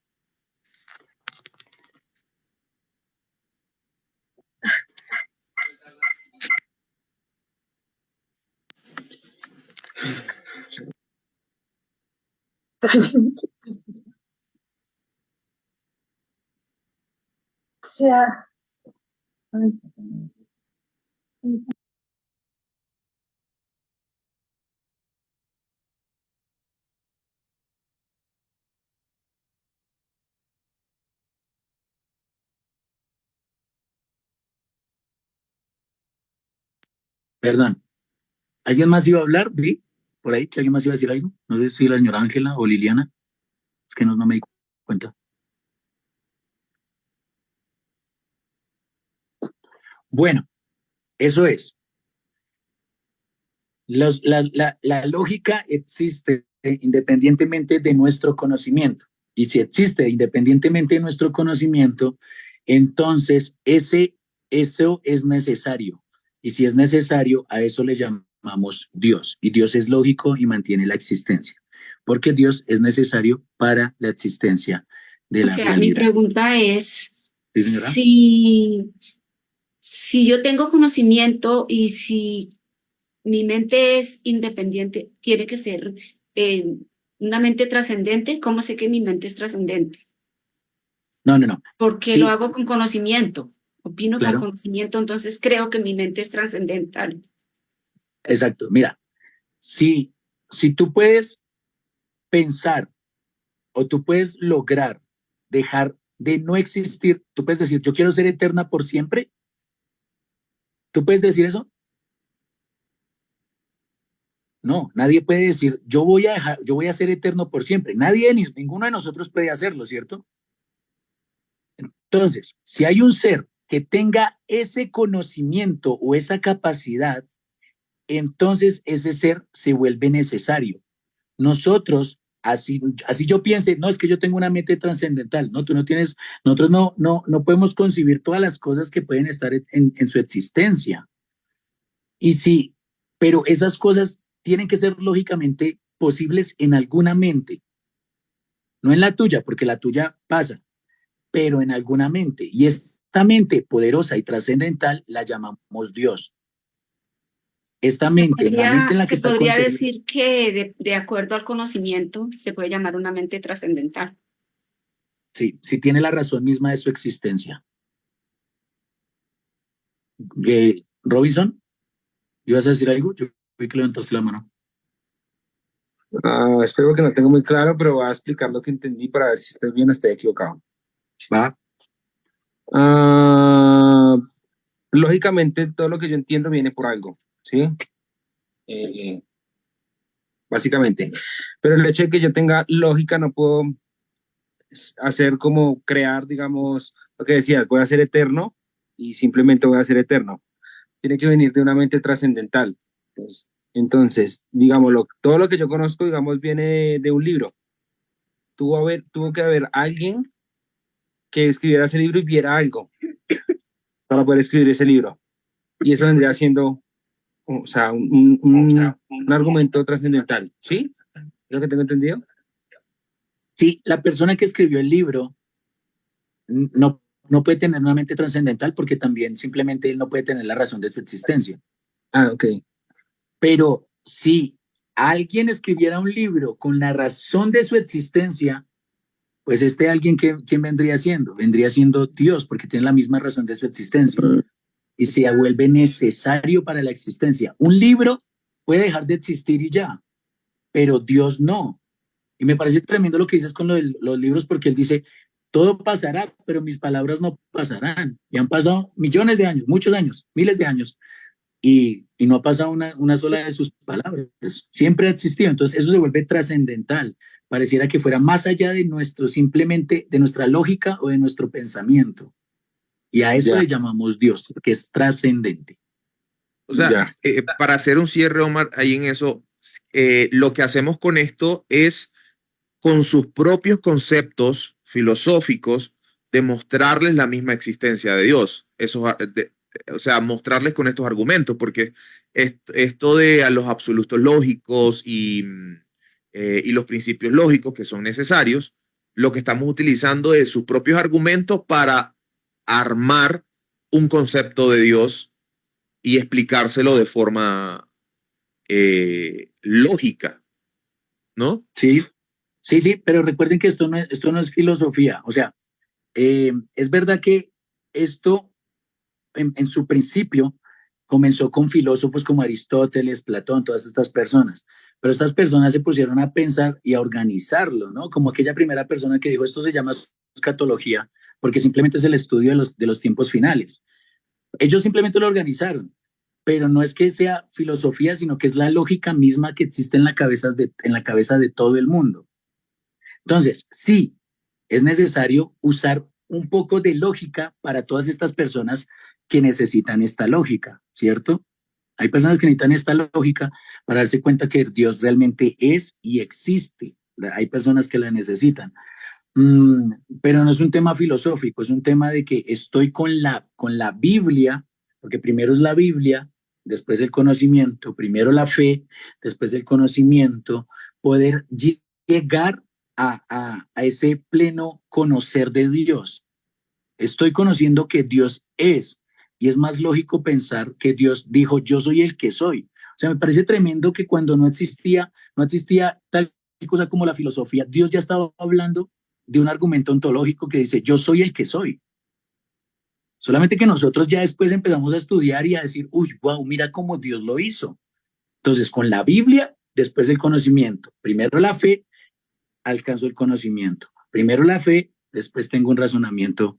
Perdón. ¿Alguien más iba a hablar? ¿Vi? Por ahí que alguien más iba a decir algo. No sé si la señora Ángela o Liliana. Es que no me di cuenta. Bueno, eso es. La lógica existe independientemente de nuestro conocimiento. Y si existe independientemente de nuestro conocimiento, entonces eso es necesario. Y si es necesario, a eso le llamamos Dios. Y Dios es lógico y mantiene la existencia. Porque Dios es necesario para la existencia de la realidad. Mi pregunta es, ¿Sí, señora? si yo tengo conocimiento y si mi mente es independiente, tiene que ser una mente trascendente. ¿Cómo sé que mi mente es trascendente? No. Porque Sí, lo hago con conocimiento. Opino claro. con conocimiento, entonces creo que mi mente es trascendental. Exacto. Mira, si tú puedes pensar o tú puedes lograr dejar de no existir, tú puedes decir, yo quiero ser eterna por siempre. ¿Tú puedes decir eso? No, nadie puede decir, yo voy a ser eterno por siempre. Ninguno de nosotros puede hacerlo, ¿cierto? Entonces, si hay un ser que tenga ese conocimiento o esa capacidad, entonces ese ser se vuelve necesario. Nosotros, así yo piense, no, es que yo tengo una mente trascendental, no, tú no tienes, nosotros no podemos concebir todas las cosas que pueden estar en su existencia. Y sí, pero esas cosas tienen que ser lógicamente posibles en alguna mente, no en la tuya, porque la tuya pasa, pero en alguna mente. Y esta mente poderosa y trascendental la llamamos Dios. Esta mente, la mente en la que Se está podría concebida. decir que de acuerdo al conocimiento se puede llamar una mente trascendental. Sí, sí tiene la razón misma de su existencia. Robinson, ¿ibas a decir algo? Yo vi que levantaste la mano. Espero que no tengo muy claro, pero voy a explicar lo que entendí para ver si estoy bien o estoy equivocado. Va. Lógicamente, todo lo que yo entiendo viene por algo, ¿sí? Básicamente. Pero el hecho de que yo tenga lógica no puedo hacer como crear, digamos, lo que decías, voy a ser eterno y simplemente voy a ser eterno. Tiene que venir de una mente trascendental. Entonces, digamos, todo lo que yo conozco, digamos, viene de un libro. Tuvo que haber alguien que escribiera ese libro y viera algo para poder escribir ese libro. Y eso vendría siendo, o sea, un argumento trascendental, ¿sí? ¿Es lo que tengo entendido? Sí, la persona que escribió el libro no puede tener una mente trascendental porque también simplemente él no puede tener la razón de su existencia. Ok. Pero si alguien escribiera un libro con la razón de su existencia, pues alguien, ¿quién vendría siendo? Vendría siendo Dios, porque tiene la misma razón de su existencia y se vuelve necesario para la existencia. Un libro puede dejar de existir y ya, pero Dios no. Y me parece tremendo lo que dices con los libros, porque él dice, todo pasará, pero mis palabras no pasarán. Y han pasado millones de años, muchos años, miles de años, y no ha pasado una sola de sus palabras. Siempre ha existido. Entonces eso se vuelve trascendental. Pareciera que fuera más allá de simplemente de nuestra lógica o de nuestro pensamiento. Y a eso le llamamos Dios, porque es trascendente. O sea, para hacer un cierre, Omar, ahí en eso, lo que hacemos con esto es, con sus propios conceptos filosóficos, demostrarles la misma existencia de Dios. O sea, mostrarles con estos argumentos, porque esto de a los absolutos lógicos y los principios lógicos que son necesarios, lo que estamos utilizando es sus propios argumentos para armar un concepto de Dios y explicárselo de forma lógica, ¿no? Sí, sí, pero recuerden que esto no es filosofía. O sea, es verdad que esto en su principio comenzó con filósofos como Aristóteles, Platón, todas estas personas, pero estas personas se pusieron a pensar y a organizarlo, ¿no? Como aquella primera persona que dijo, esto se llama escatología, porque simplemente es el estudio de los tiempos finales. Ellos simplemente lo organizaron, pero no es que sea filosofía, sino que es la lógica misma que existe en la cabeza de todo el mundo. Entonces, sí, es necesario usar un poco de lógica para todas estas personas que necesitan esta lógica, ¿cierto? Hay personas que necesitan esta lógica para darse cuenta que Dios realmente es y existe. Hay personas que la necesitan. Pero no es un tema filosófico, es un tema de que estoy con la Biblia, porque primero es la Biblia, después el conocimiento, primero la fe, después el conocimiento, poder llegar a ese pleno conocer de Dios. Estoy conociendo que Dios es, y es más lógico pensar que Dios dijo, yo soy el que soy. O sea, me parece tremendo que cuando no existía tal cosa como la filosofía, Dios ya estaba hablando de un argumento ontológico que dice, yo soy el que soy. Solamente que nosotros ya después empezamos a estudiar y a decir, uy, wow, mira cómo Dios lo hizo. Entonces, con la Biblia, después el conocimiento. Primero la fe, alcanzo el conocimiento. Primero la fe, después tengo un razonamiento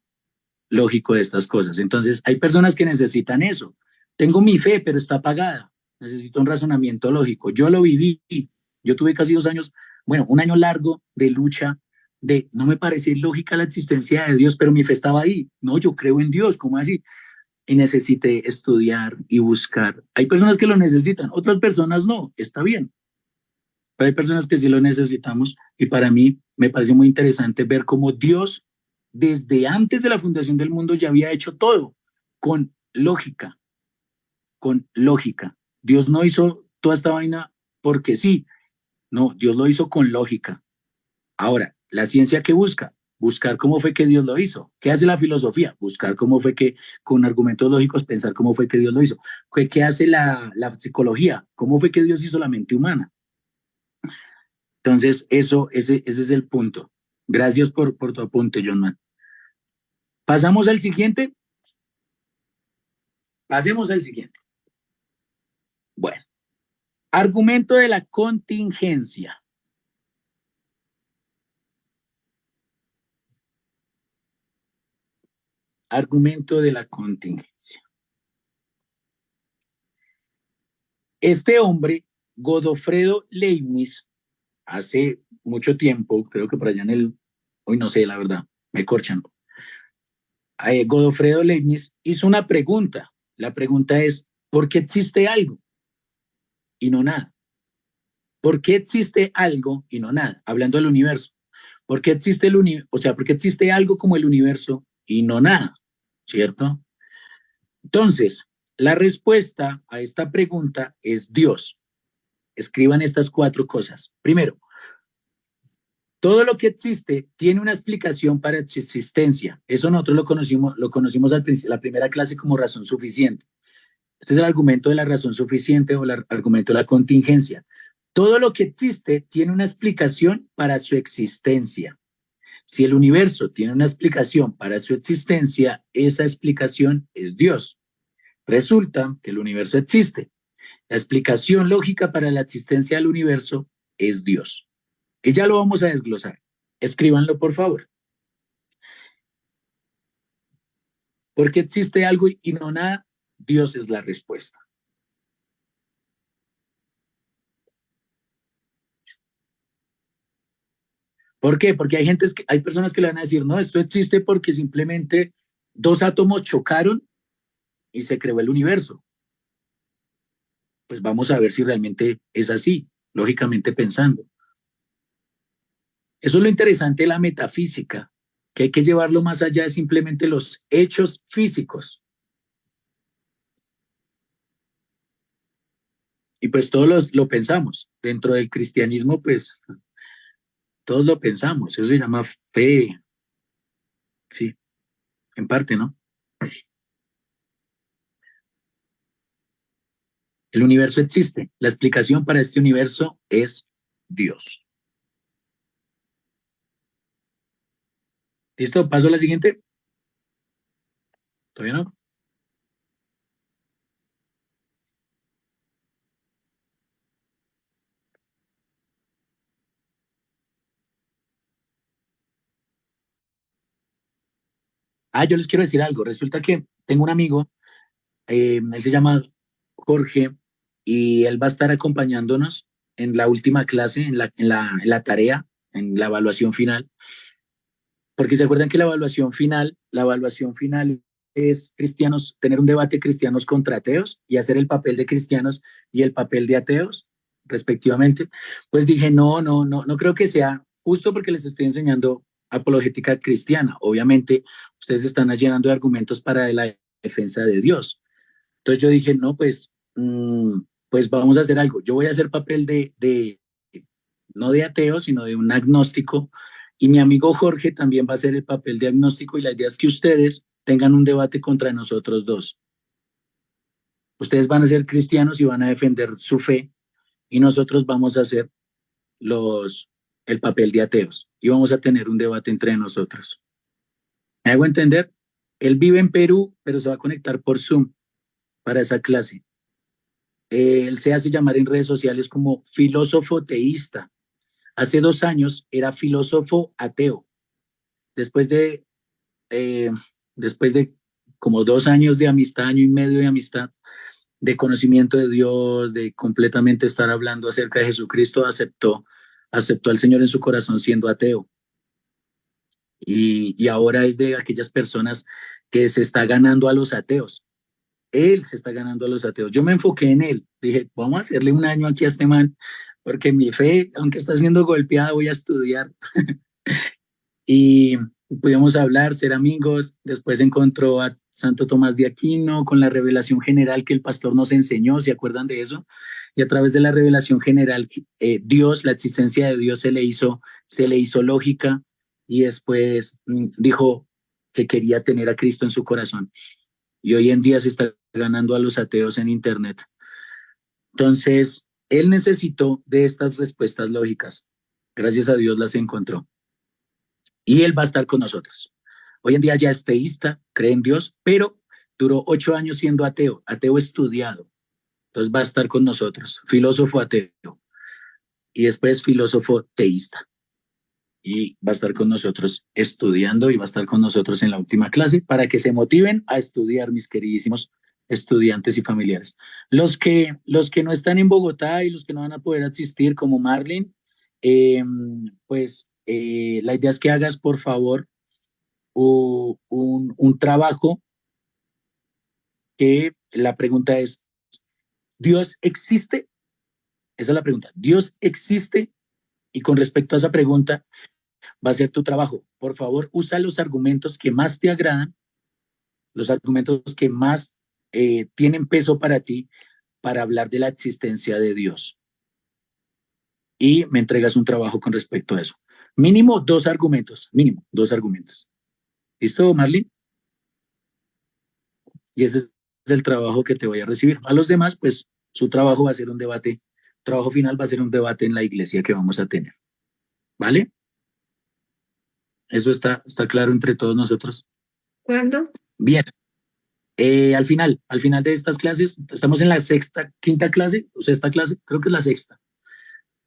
lógico de estas cosas. Entonces, hay personas que necesitan eso. Tengo mi fe, pero está apagada. necesito un razonamiento lógico. Yo lo viví, yo tuve casi 2 años, bueno, un año largo de lucha, no me parecía lógica la existencia de Dios, pero mi fe estaba ahí. No, yo creo en Dios, ¿cómo así? Y necesité estudiar y buscar. Hay personas que lo necesitan, otras personas no, está bien. Pero hay personas que sí lo necesitamos y para mí me parece muy interesante ver cómo Dios desde antes de la fundación del mundo ya había hecho todo con lógica, con lógica. Dios no hizo toda esta vaina porque sí, no, Dios lo hizo con lógica. Ahora, la ciencia que busca, buscar cómo fue que Dios lo hizo. ¿Qué hace la filosofía? Buscar cómo fue que, con argumentos lógicos, pensar cómo fue que Dios lo hizo. ¿Qué hace la psicología? ¿Cómo fue que Dios hizo la mente humana? Entonces, ese es el punto. Gracias por tu apunte, John Man. Pasamos al siguiente. Pasemos al siguiente. Bueno, argumento de la contingencia. Argumento de la contingencia. Este hombre, Godofredo Leibniz, hace mucho tiempo, creo que por allá hoy no sé, la verdad, me corchan. Godofredo Leibniz hizo una pregunta. La pregunta es, ¿por qué existe algo y no nada? ¿Por qué existe algo y no nada? Hablando del universo. ¿Por qué existe ¿por qué existe algo como el universo y no nada? ¿Cierto? Entonces, la respuesta a esta pregunta es Dios. Escriban estas 4 cosas. Primero, todo lo que existe tiene una explicación para su existencia. Eso nosotros lo conocimos la primera clase como razón suficiente. Este es el argumento de la razón suficiente o el argumento de la contingencia. Todo lo que existe tiene una explicación para su existencia. Si el universo tiene una explicación para su existencia, esa explicación es Dios. Resulta que el universo existe. La explicación lógica para la existencia del universo es Dios. Y ya lo vamos a desglosar. Escríbanlo, por favor. ¿Por qué existe algo y no nada? Dios es la respuesta. ¿Por qué? Porque hay personas que le van a decir, no, esto existe porque simplemente 2 átomos chocaron y se creó el universo. Pues vamos a ver si realmente es así, lógicamente pensando. Eso es lo interesante de la metafísica, que hay que llevarlo más allá de simplemente los hechos físicos. Y pues todos lo pensamos. Dentro del cristianismo, pues todos lo pensamos. Eso se llama fe. Sí, en parte, ¿no? El universo existe. La explicación para este universo es Dios. ¿Listo? ¿Paso a la siguiente? ¿Todavía no? Yo les quiero decir algo. Resulta que tengo un amigo, él se llama Jorge, y él va a estar acompañándonos en la última clase, en la tarea, en la evaluación final. Porque se acuerdan que la evaluación final es cristianos, tener un debate cristianos contra ateos y hacer el papel de cristianos y el papel de ateos, respectivamente. Pues dije, no creo que sea justo porque les estoy enseñando apologética cristiana. Obviamente, ustedes están llenando de argumentos para la defensa de Dios. Entonces yo dije, no, pues vamos a hacer algo. Yo voy a hacer papel no de ateo, sino de un agnóstico. Y mi amigo Jorge también va a hacer el papel de agnóstico y la idea es que ustedes tengan un debate contra nosotros dos. Ustedes van a ser cristianos y van a defender su fe y nosotros vamos a hacer el papel de ateos y vamos a tener un debate entre nosotros. ¿Me hago entender? Él vive en Perú, pero se va a conectar por Zoom para esa clase. Él se hace llamar en redes sociales como filósofo teísta. Hace 2 años era filósofo ateo. Después de como 2 años de amistad, año y medio de amistad, de conocimiento de Dios, de completamente estar hablando acerca de Jesucristo, aceptó al Señor en su corazón siendo ateo. Y ahora es de aquellas personas que se está ganando a los ateos. Él se está ganando a los ateos. Yo me enfoqué en él. Dije, vamos a hacerle un año aquí a este man, porque mi fe, aunque está siendo golpeada, voy a estudiar. Y pudimos hablar, ser amigos. Después encontró a Santo Tomás de Aquino con la revelación general que el pastor nos enseñó, ¿se acuerdan de eso? Y a través de la revelación general, Dios, la existencia de Dios se le hizo lógica, y después dijo que quería tener a Cristo en su corazón. Y hoy en día se está ganando a los ateos en Internet. Entonces, él necesitó de estas respuestas lógicas. Gracias a Dios las encontró. Y él va a estar con nosotros. Hoy en día ya es teísta, cree en Dios, pero duró 8 años siendo ateo estudiado. Entonces va a estar con nosotros, filósofo ateo, y después filósofo teísta. Y va a estar con nosotros estudiando, y va a estar con nosotros en la última clase para que se motiven a estudiar, mis queridísimos estudiantes y familiares. Los que no están en Bogotá y los que no van a poder asistir, como Marlene, la idea es que hagas, por favor, un trabajo que la pregunta es, ¿Dios existe? Esa es la pregunta. ¿Dios existe? Y con respecto a esa pregunta, va a ser tu trabajo. Por favor, usa los argumentos que más te agradan, los argumentos que más tienen peso para ti, para hablar de la existencia de Dios. Y me entregas un trabajo con respecto a eso. Mínimo 2 argumentos. ¿Listo, Marlene? Y ese es el trabajo que te voy a recibir. A los demás, pues, su trabajo va a ser un debate. Trabajo final va a ser un debate en la iglesia que vamos a tener. ¿Vale? Eso está claro entre todos nosotros. ¿Cuándo? Bien. Al final de estas clases, estamos en la quinta clase, o sexta clase, creo que es la sexta.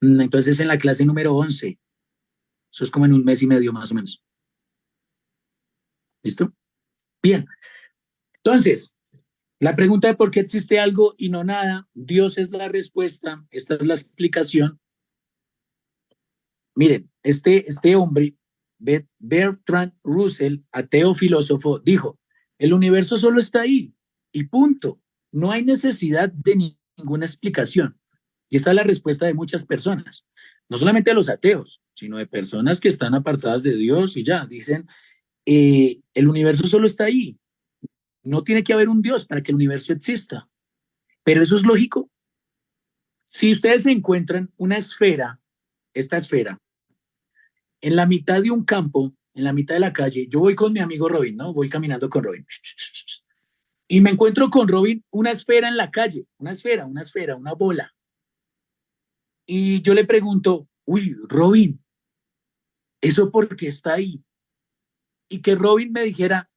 Entonces, en la clase número 11. Eso es como en un mes y medio más o menos. ¿Listo? Bien. Entonces, la pregunta de por qué existe algo y no nada, Dios es la respuesta, esta es la explicación. Miren, este hombre, Bertrand Russell, ateo filósofo, dijo, el universo solo está ahí y punto. No hay necesidad de ninguna explicación. Y esta es la respuesta de muchas personas, no solamente de los ateos, sino de personas que están apartadas de Dios y ya, dicen, el universo solo está ahí. No tiene que haber un Dios para que el universo exista. Pero eso es lógico. Si ustedes encuentran una esfera, esta esfera, en la mitad de un campo, en la mitad de la calle, yo voy con mi amigo Robin, ¿no? Voy caminando con Robin. Y me encuentro con Robin una esfera en la calle, una bola. Y yo le pregunto, uy, Robin, ¿eso por qué está ahí? Y que Robin me dijera,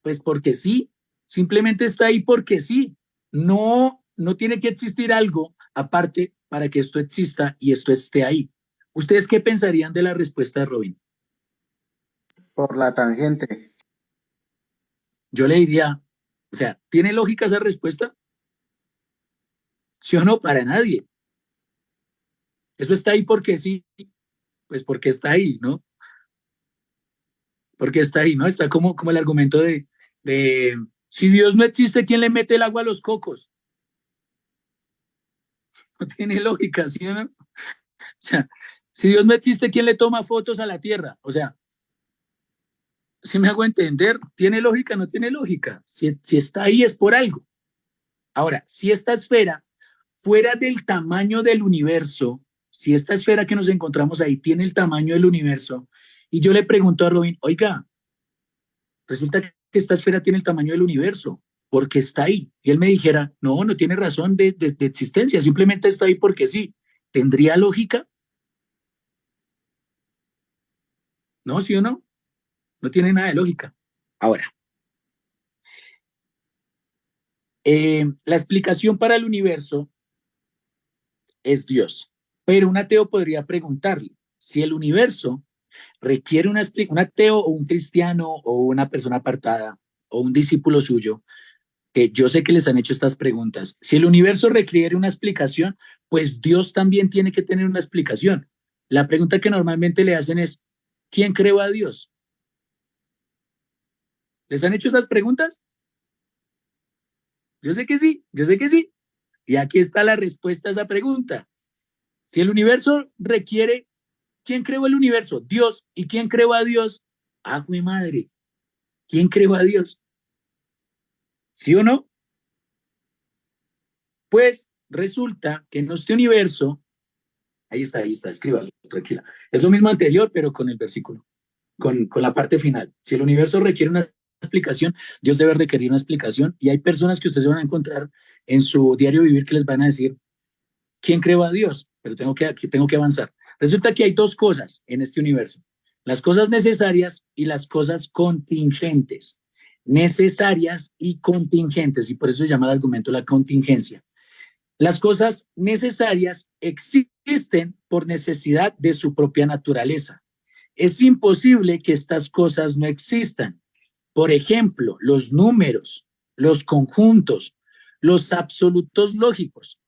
pues porque sí, simplemente está ahí porque sí. No tiene que existir algo aparte para que esto exista y esto esté ahí. ¿Ustedes qué pensarían de la respuesta de Robin? Por la tangente. Yo le diría, o sea, ¿tiene lógica esa respuesta? ¿Sí o no? Para nadie. Eso está ahí porque sí, pues porque está ahí, ¿no? Porque está ahí, ¿no? Está como el argumento de si Dios no existe, ¿quién le mete el agua a los cocos? No tiene lógica, ¿sí o no? O sea, si Dios no existe, ¿quién le toma fotos a la tierra? O sea, si me hago entender, ¿tiene lógica? No tiene lógica. Si está ahí es por algo. Ahora, si esta esfera fuera del tamaño del universo, si esta esfera que nos encontramos ahí tiene el tamaño del universo, y yo le pregunto a Robin, oiga, resulta que esta esfera tiene el tamaño del universo, porque está ahí. Y él me dijera, no tiene razón de existencia, simplemente está ahí porque sí. ¿Tendría lógica? ¿No? ¿Sí o no? No tiene nada de lógica. Ahora, la explicación para el universo es Dios. Pero un ateo podría preguntarle, si el universo requiere un ateo o un cristiano o una persona apartada o un discípulo suyo, Yo sé que les han hecho estas preguntas. Si el universo requiere una explicación, pues Dios también tiene que tener una explicación. La pregunta que normalmente le hacen es, ¿quién creó a Dios? ¿Les han hecho estas preguntas? Yo sé que sí, yo sé que sí. Y aquí está la respuesta a esa pregunta. Si el universo requiere, ¿quién creó el universo? Dios. ¿Y quién creó a Dios? ¡Ah, mi madre! ¿Quién creó a Dios? ¿Sí o no? Pues resulta que en este universo, ahí está, escríbalo, tranquila. Es lo mismo anterior, pero con el versículo, con la parte final. Si el universo requiere una explicación, Dios debe requerir una explicación. Y hay personas que ustedes van a encontrar en su diario vivir que les van a decir, ¿quién creó a Dios? Pero tengo que avanzar. Resulta que hay dos cosas en este universo. Las cosas necesarias y las cosas contingentes. Necesarias y contingentes. Y por eso se llama el argumento la contingencia. Las cosas necesarias existen por necesidad de su propia naturaleza. Es imposible que estas cosas no existan. Por ejemplo, los números, los conjuntos, los absolutos lógicos.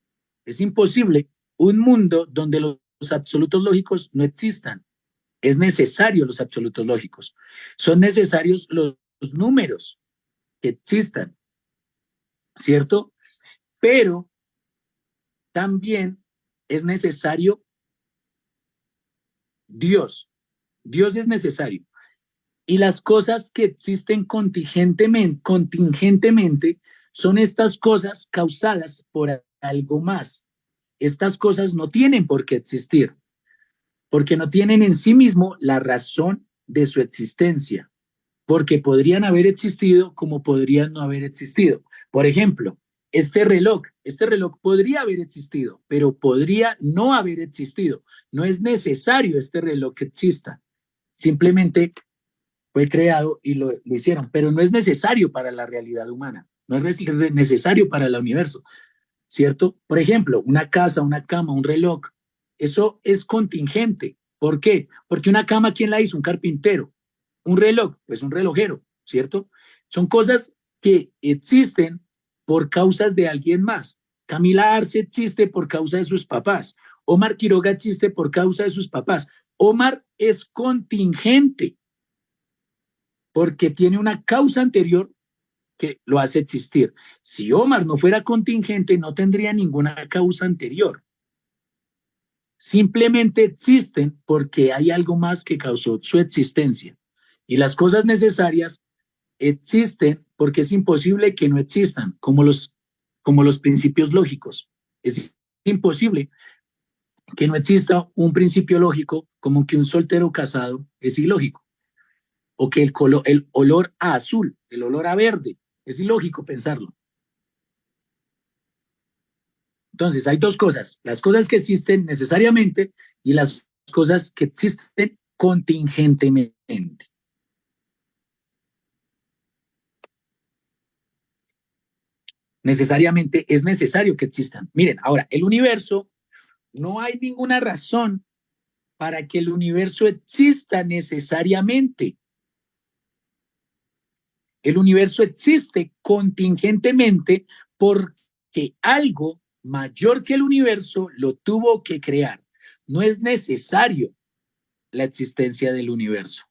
Es imposible un mundo donde los absolutos lógicos no existan. Es necesario los absolutos lógicos. Son necesarios los números que existan, ¿cierto? Pero también es necesario Dios. Dios es necesario. Y las cosas que existen contingentemente son estas cosas causadas por algo más. Estas cosas no tienen por qué existir, porque no tienen en sí mismo la razón de su existencia, porque podrían haber existido como podrían no haber existido. Por ejemplo, este reloj podría haber existido, pero podría no haber existido. No es necesario este reloj que exista. Simplemente fue creado y lo hicieron, pero no es necesario para la realidad humana, no es necesario para el universo, ¿cierto? Por ejemplo, una casa, una cama, un reloj, eso es contingente. ¿Por qué? Porque una cama, ¿quién la hizo? Un carpintero. Un reloj, pues un relojero, ¿cierto? Son cosas que existen por causas de alguien más. Camila Arce existe por causa de sus papás. Omar Quiroga existe por causa de sus papás. Omar es contingente porque tiene una causa anterior que lo hace existir. Si Omar no fuera contingente, no tendría ninguna causa anterior. Simplemente existen porque hay algo más que causó su existencia. Y las cosas necesarias existen porque es imposible que no existan, como los principios lógicos. Es imposible que no exista un principio lógico como que un soltero casado es ilógico. O que el olor a azul, el olor a verde, es ilógico pensarlo. Entonces, hay dos cosas, las cosas que existen necesariamente y las cosas que existen contingentemente. Necesariamente es necesario que existan. Miren, ahora, el universo, no hay ninguna razón para que el universo exista necesariamente. El universo existe contingentemente porque algo mayor que el universo lo tuvo que crear. No es necesario la existencia del universo.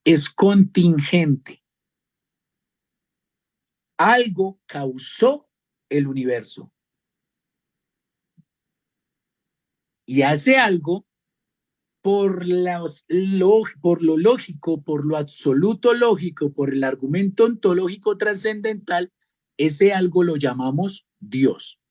Es contingente. Algo causó el universo. Y hace algo por lo lógico, por lo absoluto lógico, por el argumento ontológico trascendental, ese algo lo llamamos Dios,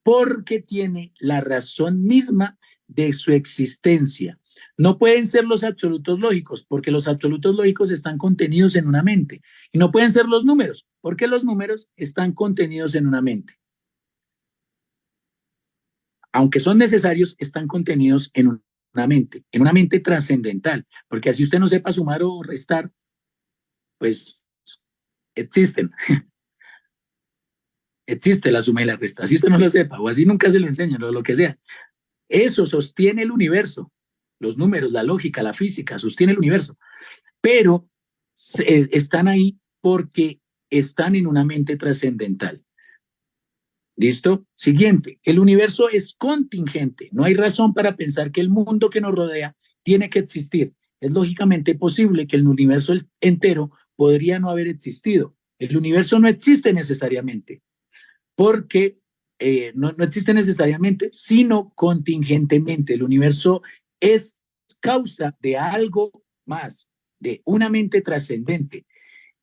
porque tiene la razón misma de su existencia. No pueden ser los absolutos lógicos, porque los absolutos lógicos están contenidos en una mente. Y no pueden ser los números, porque los números están contenidos en una mente. Aunque son necesarios, están contenidos en una mente trascendental, porque así usted no sepa sumar o restar, pues existen. Existe la suma y la resta, así usted no lo sepa, o así nunca se lo enseñan, o lo que sea. Eso sostiene el universo, los números, la lógica, la física, sostiene el universo, pero están ahí porque están en una mente trascendental. ¿Listo? Siguiente, el universo es contingente. No hay razón para pensar que el mundo que nos rodea tiene que existir. Es lógicamente posible que el universo entero podría no haber existido. El universo no existe necesariamente, porque no existe necesariamente, sino contingentemente. El universo es causa de algo más, de una mente trascendente.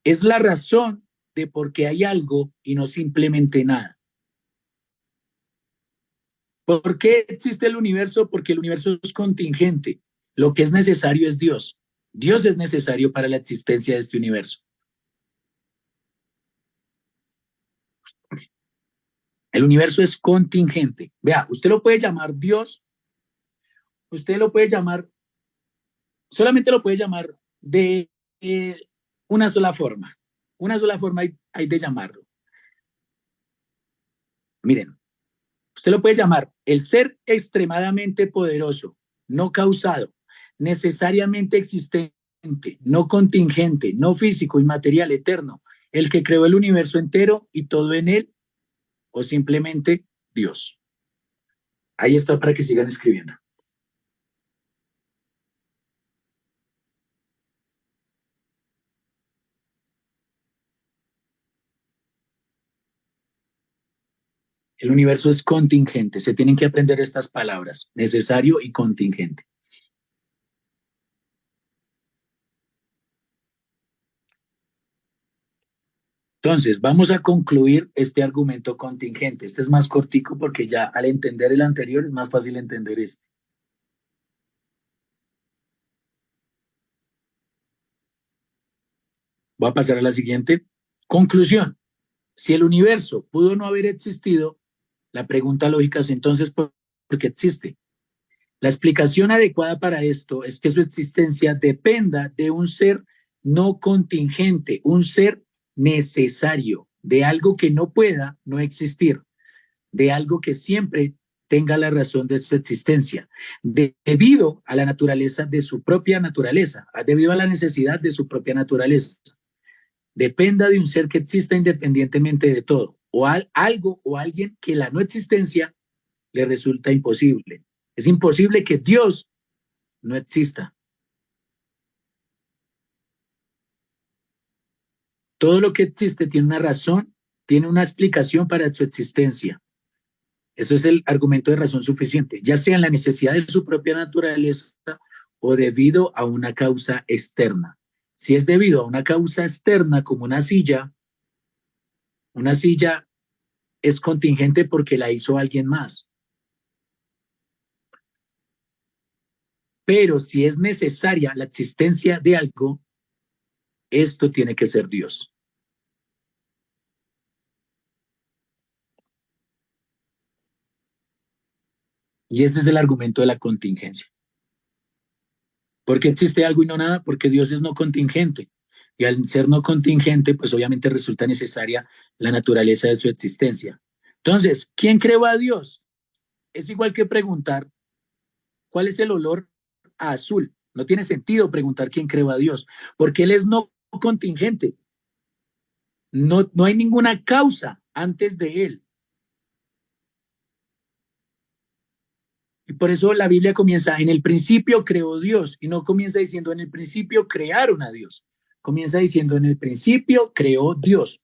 Es la razón de por qué hay algo y no simplemente nada. ¿Por qué existe el universo? Porque el universo es contingente. Lo que es necesario es Dios. Dios es necesario para la existencia de este universo. El universo es contingente. Vea, usted lo puede llamar Dios, usted lo puede llamar, solamente lo puede llamar de una sola forma. Una sola forma hay de llamarlo. Miren, usted lo puede llamar el ser extremadamente poderoso, no causado, necesariamente existente, no contingente, no físico, inmaterial, eterno, el que creó el universo entero y todo en él, o simplemente Dios. Ahí está para que sigan escribiendo. El universo es contingente. Se tienen que aprender estas palabras, necesario y contingente. Entonces, vamos a concluir este argumento contingente. Este es más cortico porque ya al entender el anterior es más fácil entender este. Voy a pasar a la siguiente. Conclusión. Si el universo pudo no haber existido, la pregunta lógica es entonces ¿por qué existe? La explicación adecuada para esto es que su existencia dependa de un ser no contingente, un ser necesario, de algo que no pueda no existir, de algo que siempre tenga la razón de su existencia, debido a la naturaleza de su propia naturaleza, debido a la necesidad de su propia naturaleza. Dependa de un ser que exista independientemente de todo, o algo o alguien que la no existencia le resulta imposible. Es imposible que Dios no exista. Todo lo que existe tiene una razón, tiene una explicación para su existencia. Eso es el argumento de razón suficiente, ya sea en la necesidad de su propia naturaleza o debido a una causa externa. Si es debido a una causa externa como una silla es contingente porque la hizo alguien más. Pero si es necesaria la existencia de algo, esto tiene que ser Dios. Y ese es el argumento de la contingencia. ¿Por qué existe algo y no nada? Porque Dios es no contingente. Y al ser no contingente, pues obviamente resulta necesaria la naturaleza de su existencia. Entonces, ¿quién creó a Dios? Es igual que preguntar ¿cuál es el olor a azul? No tiene sentido preguntar quién creó a Dios, porque Él es no contingente. No hay ninguna causa antes de Él. Y por eso la Biblia comienza, en el principio creó Dios, y no comienza diciendo en el principio crearon a Dios. Comienza diciendo en el principio creó Dios,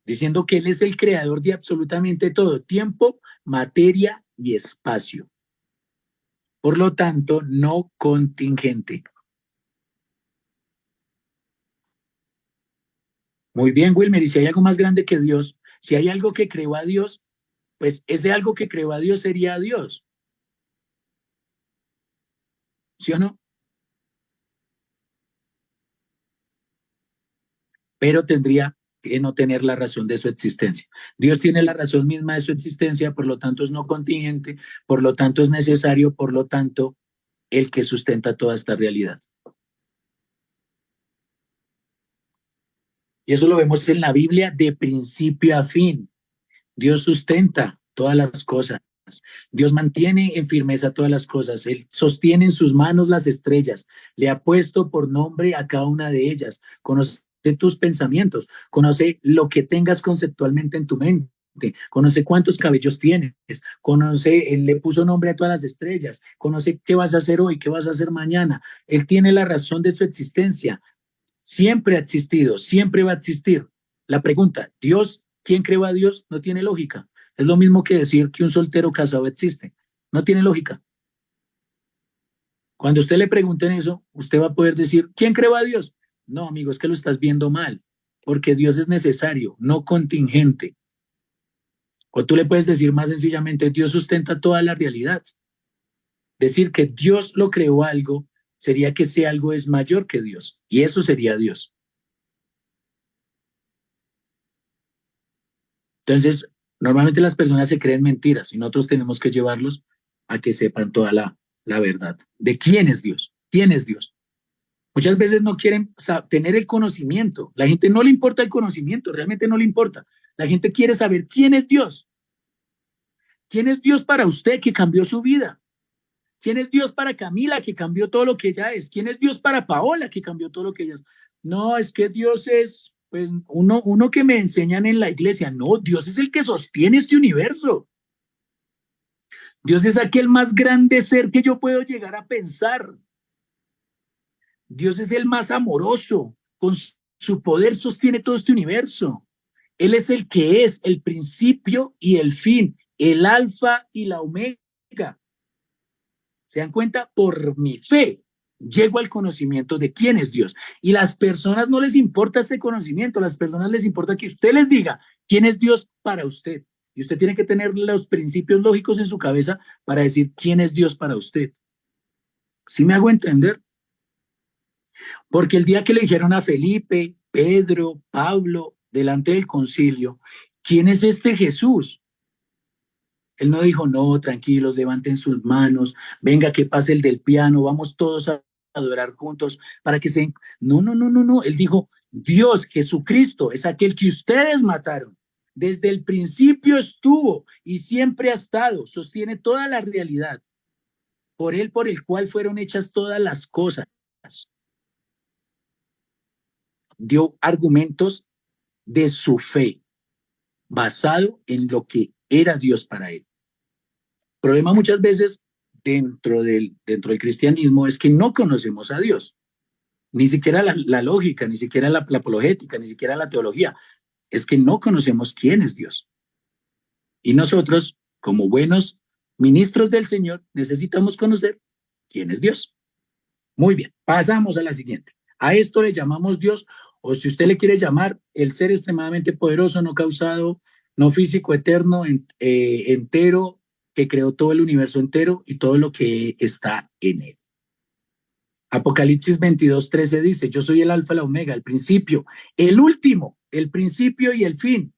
diciendo que Él es el creador de absolutamente todo, tiempo, materia y espacio. Por lo tanto, no contingente. Muy bien, Wilmer, y si hay algo más grande que Dios, si hay algo que creó a Dios, pues ese algo que creó a Dios sería Dios. ¿Sí o no? Pero tendría que no tener la razón de su existencia. Dios tiene la razón misma de su existencia, por lo tanto es no contingente, por lo tanto es necesario, por lo tanto, el que sustenta toda esta realidad. Y eso lo vemos en la Biblia de principio a fin. Dios sustenta todas las cosas. Dios mantiene en firmeza todas las cosas. Él sostiene en sus manos las estrellas. Le ha puesto por nombre a cada una de ellas. Conoce tus pensamientos, conoce lo que tengas conceptualmente en tu mente, conoce cuántos cabellos tienes, conoce, él le puso nombre a todas las estrellas, conoce qué vas a hacer hoy, qué vas a hacer mañana. Él tiene la razón de su existencia. Siempre ha existido, siempre va a existir. La pregunta, Dios, ¿quién creó a Dios? No tiene lógica. Es lo mismo que decir que un soltero casado existe. No tiene lógica. Cuando usted le pregunten eso, usted va a poder decir, ¿quién creó a Dios? No, amigo, es que lo estás viendo mal, porque Dios es necesario, no contingente. O tú le puedes decir más sencillamente, Dios sustenta toda la realidad. Decir que Dios lo creó algo sería que ese algo es mayor que Dios, y eso sería Dios. Entonces, normalmente las personas se creen mentiras y nosotros tenemos que llevarlos a que sepan toda la verdad de quién es Dios, quién es Dios. Muchas veces no quieren tener el conocimiento. La gente no le importa el conocimiento, realmente no le importa. La gente quiere saber quién es Dios. ¿Quién es Dios para usted que cambió su vida? ¿Quién es Dios para Camila que cambió todo lo que ella es? ¿Quién es Dios para Paola que cambió todo lo que ella es? No, es que Dios es, pues, uno que me enseñan en la iglesia. No, Dios es el que sostiene este universo. Dios es aquel más grande ser que yo puedo llegar a pensar. Dios es el más amoroso, con su poder sostiene todo este universo. Él es el que es el principio y el fin, el alfa y la omega. ¿Se dan cuenta? Por mi fe llego al conocimiento de quién es Dios. Y las personas no les importa este conocimiento, las personas les importa que usted les diga quién es Dios para usted. Y usted tiene que tener los principios lógicos en su cabeza para decir quién es Dios para usted. ¿Sí me hago entender? Porque el día que le dijeron a Felipe, Pedro, Pablo, delante del concilio, ¿quién es este Jesús? Él no dijo, no, tranquilos, levanten sus manos, venga que pase el del piano, vamos todos a adorar juntos para que se... No. Él dijo, Dios, Jesucristo, es aquel que ustedes mataron. Desde el principio estuvo y siempre ha estado, sostiene toda la realidad. Por él, por el cual fueron hechas todas las cosas. Dio argumentos de su fe, basado en lo que era Dios para él. El problema muchas veces dentro del cristianismo es que no conocemos a Dios, ni siquiera la lógica, ni siquiera la apologética, ni siquiera la teología, es que no conocemos quién es Dios. Y nosotros, como buenos ministros del Señor, necesitamos conocer quién es Dios. Muy bien, pasamos a la siguiente. A esto le llamamos Dios, o si usted le quiere llamar, el ser extremadamente poderoso, no causado, no físico, eterno, entero, que creó todo el universo entero y todo lo que está en él. Apocalipsis 22:13 dice, yo soy el alfa y la omega, el principio, el último, el principio y el fin.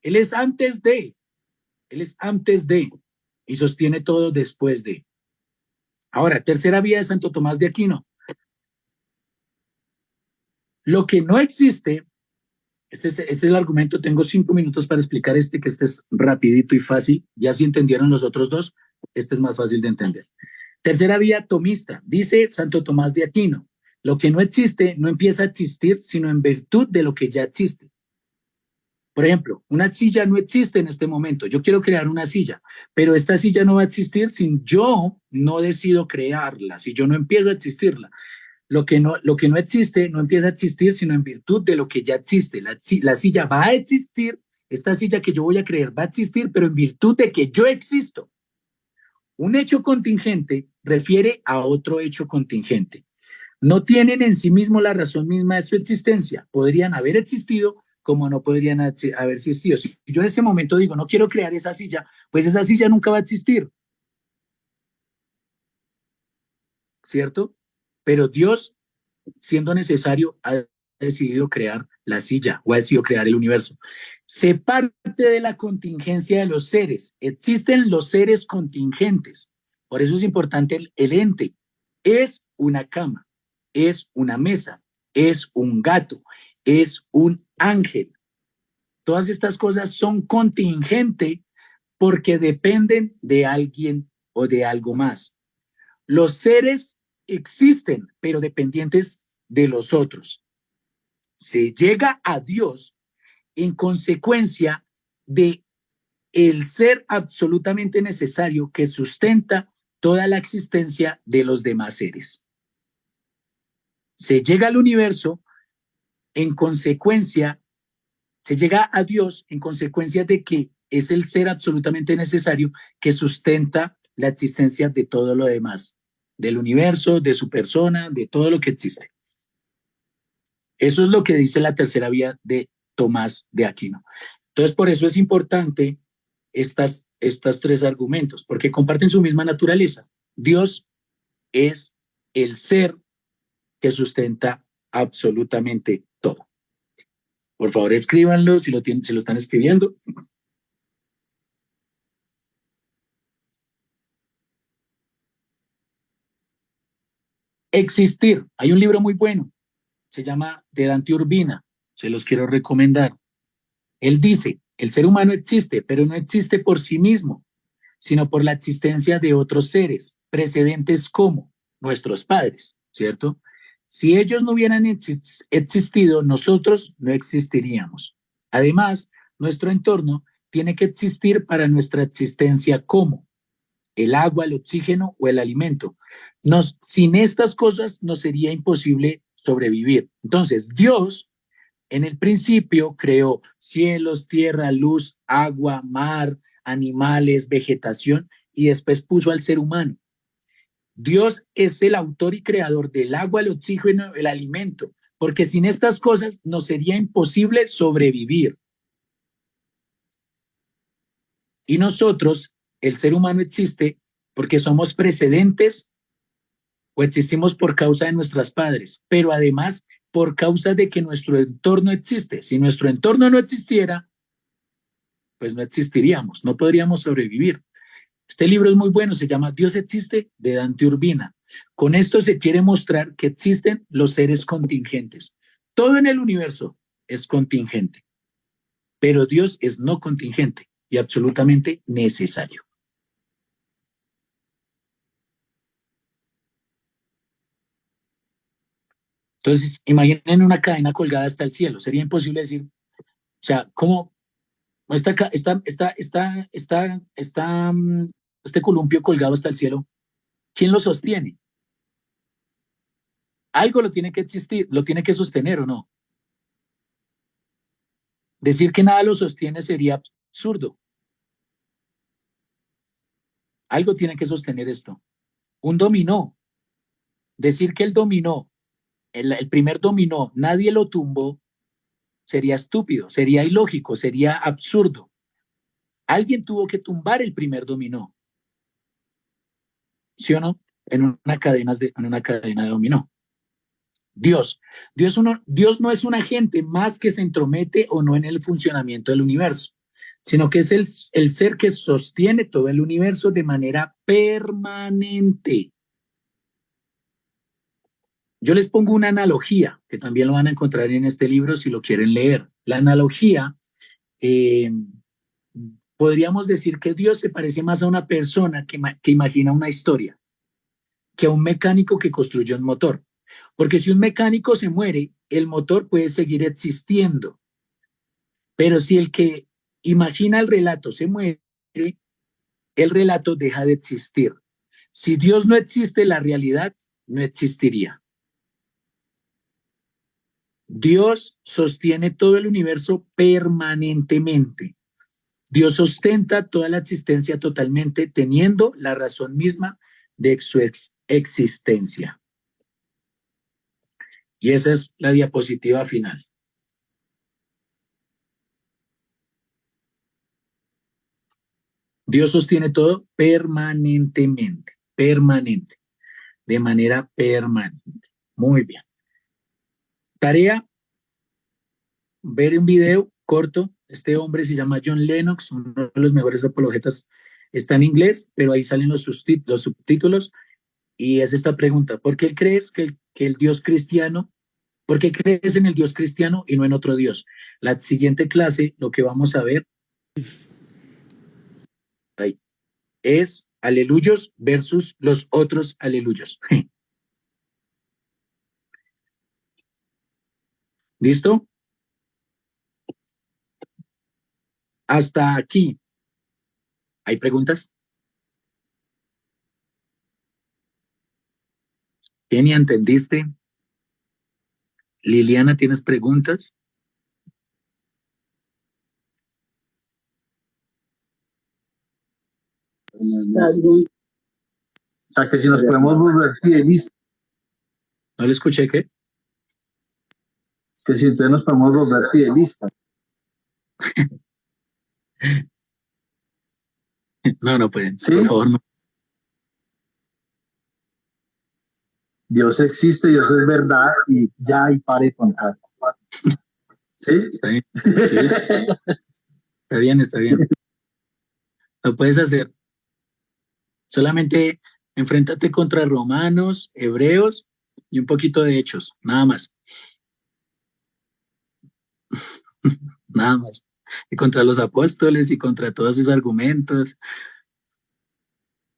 Él es antes de, y sostiene todo después de. Ahora, tercera vía de Santo Tomás de Aquino. Lo que no existe, este es el argumento, tengo 5 minutos para explicar que este es rapidito y fácil, ya si entendieron los otros dos, este es más fácil de entender. Tercera vía tomista, dice Santo Tomás de Aquino, lo que no existe no empieza a existir sino en virtud de lo que ya existe. Por ejemplo, una silla no existe en este momento, yo quiero crear una silla, pero esta silla no va a existir si yo no decido crearla, si yo no empiezo a existirla. Lo que no existe no empieza a existir sino en virtud de lo que ya existe. La silla va a existir, esta silla que yo voy a creer va a existir, pero en virtud de que yo existo. Un hecho contingente refiere a otro hecho contingente. No tienen en sí mismo la razón misma de su existencia. Podrían haber existido como no podrían haber existido. Si yo en este momento digo, no quiero crear esa silla, pues esa silla nunca va a existir. ¿Cierto? Pero Dios, siendo necesario, ha decidido crear la silla o ha decidido crear el universo. Se parte de la contingencia de los seres. Existen los seres contingentes. Por eso es importante el ente. Es una cama, es una mesa, es un gato, es un ángel. Todas estas cosas son contingentes porque dependen de alguien o de algo más. Los seres existen, pero dependientes de los otros. se llega a Dios en consecuencia de el ser absolutamente necesario que sustenta toda la existencia de los demás seres. Se llega al universo en consecuencia, se llega a Dios en consecuencia de que es el ser absolutamente necesario que sustenta la existencia de todo lo demás, del universo, de su persona, de todo lo que existe. Eso es lo que dice la tercera vía de Tomás de Aquino. Entonces, por eso es importante estas tres argumentos, porque comparten su misma naturaleza. Dios es el ser que sustenta absolutamente todo. Por favor, escríbanlo si lo están escribiendo. Existir. Hay un libro muy bueno, se llama de Dante Urbina, se los quiero recomendar. Él dice, el ser humano existe, pero no existe por sí mismo, sino por la existencia de otros seres, precedentes como nuestros padres, ¿cierto? Si ellos no hubieran existido, nosotros no existiríamos. Además, nuestro entorno tiene que existir para nuestra existencia como el agua, el oxígeno o el alimento. Sin estas cosas nos sería imposible sobrevivir. Entonces, Dios en el principio creó cielos, tierra, luz, agua, mar, animales, vegetación y después puso al ser humano. Dios es el autor y creador del agua, el oxígeno, el alimento, porque sin estas cosas nos sería imposible sobrevivir. Y nosotros, el ser humano existe porque somos precedentes o existimos por causa de nuestros padres, pero además por causa de que nuestro entorno existe. Si nuestro entorno no existiera, pues no existiríamos, no podríamos sobrevivir. Este libro es muy bueno, se llama Dios existe, de Dante Urbina. Con esto se quiere mostrar que existen los seres contingentes. Todo en el universo es contingente, pero Dios es no contingente y absolutamente necesario. Entonces, imaginen una cadena colgada hasta el cielo. Sería imposible decir, o sea, ¿cómo este columpio colgado hasta el cielo? ¿Quién lo sostiene? Algo lo tiene que existir, lo tiene que sostener o no. Decir que nada lo sostiene sería absurdo. Algo tiene que sostener esto. Un dominó. Decir que el dominó, el primer dominó, nadie lo tumbó, sería estúpido, sería ilógico, sería absurdo. Alguien tuvo que tumbar el primer dominó. ¿Sí o no? En una cadena de dominó. Dios no es un agente más que se entromete o no en el funcionamiento del universo, sino que es el ser que sostiene todo el universo de manera permanente. Yo les pongo una analogía, que también lo van a encontrar en este libro si lo quieren leer. La analogía, podríamos decir que Dios se parece más a una persona que imagina una historia, que a un mecánico que construyó un motor. Porque si un mecánico se muere, el motor puede seguir existiendo. Pero si el que imagina el relato se muere, el relato deja de existir. Si Dios no existe, la realidad no existiría. Dios sostiene todo el universo permanentemente. Dios sustenta toda la existencia totalmente, teniendo la razón misma de su existencia. Y esa es la diapositiva final. Dios sostiene todo permanentemente, de manera permanente. Muy bien. Tarea, ver un video corto. Este hombre se llama John Lennox, uno de los mejores apologetas. Está en inglés, pero ahí salen los subtítulos. Y es esta pregunta: ¿por qué crees que el Dios cristiano, por qué crees en el Dios cristiano y no en otro Dios? La siguiente clase, lo que vamos a ver ahí, es aleluyos versus los otros aleluyos. ¿Listo? Hasta aquí. ¿Hay preguntas? Kenia, ¿entendiste? Liliana, ¿tienes preguntas? O sea, que si nos podemos volver fidelistas, ¿No le escuché qué? que si entonces nos podemos volver fidelistas. No, no pueden. ¿Sí? Por favor, no. Dios existe, Dios es verdad y ya y pare de contar. ¿Sí? Está bien. Sí, está bien, está bien. Lo puedes hacer. Solamente enfréntate contra romanos, hebreos y un poquito de hechos, nada más. Nada más. Y contra los apóstoles y contra todos sus argumentos.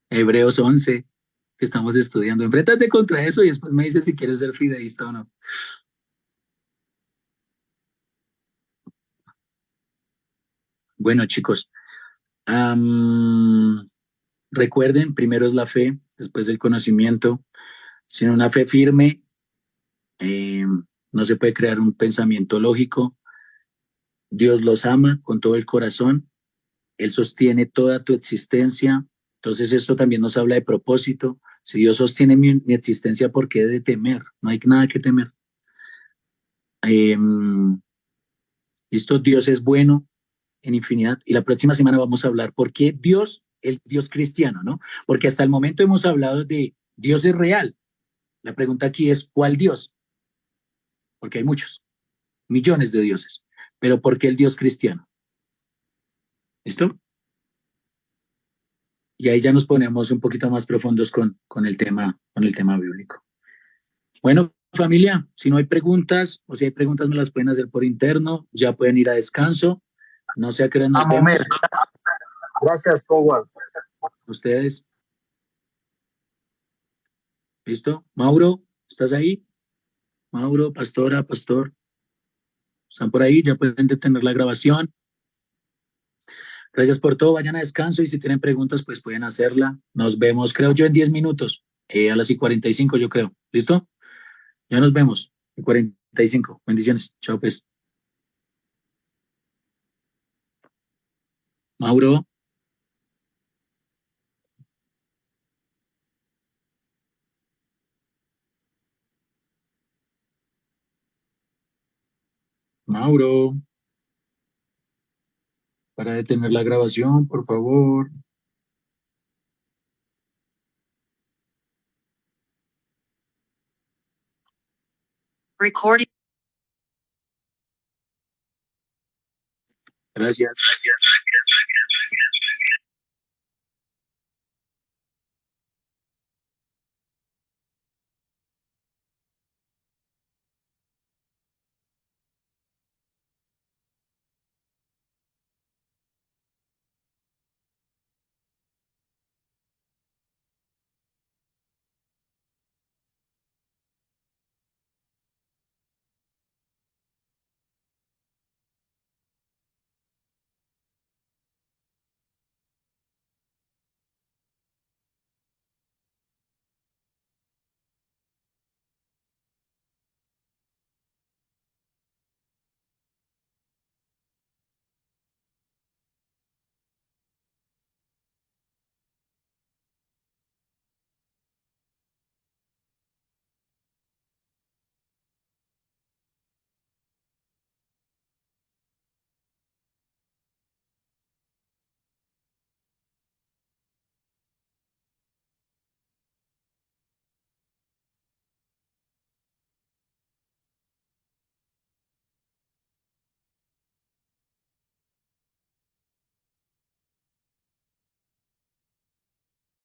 Hebreos 11 que estamos estudiando. Enfréntate contra eso y después me dices si quieres ser fideísta o no. Bueno, chicos, recuerden, primero es la fe, después el conocimiento. Sin una fe firme, eh, no se puede crear un pensamiento lógico. Dios los ama con todo el corazón. Él sostiene toda tu existencia. Entonces esto también nos habla de propósito. Si Dios sostiene mi existencia, ¿por qué he de temer? No hay nada que temer. Listo, Dios es bueno en infinidad. Y la próxima semana vamos a hablar por qué Dios, el Dios cristiano, ¿no? Porque hasta el momento hemos hablado de Dios es real. La pregunta aquí es, ¿cuál Dios? Porque hay muchos, millones de dioses. Pero ¿por qué el Dios cristiano? ¿Listo? Y ahí ya nos ponemos un poquito más profundos con el tema bíblico. Bueno, familia, si no hay preguntas o si hay preguntas me las pueden hacer por interno, ya pueden ir a descanso. No sé a qué hora nos vemos. Gracias, Howard. Ustedes. ¿Listo? Mauro, ¿estás ahí? Mauro, pastora, pastor. ¿Están por ahí? Ya pueden detener la grabación. Gracias por todo. Vayan a descanso y si tienen preguntas, pues pueden hacerla. Nos vemos, creo yo, en 10 minutos. A las y 45, yo creo. ¿Listo? Ya nos vemos. En 45. Bendiciones. Chao, pues. Mauro. Mauro. Para detener la grabación, por favor. Recording. Gracias.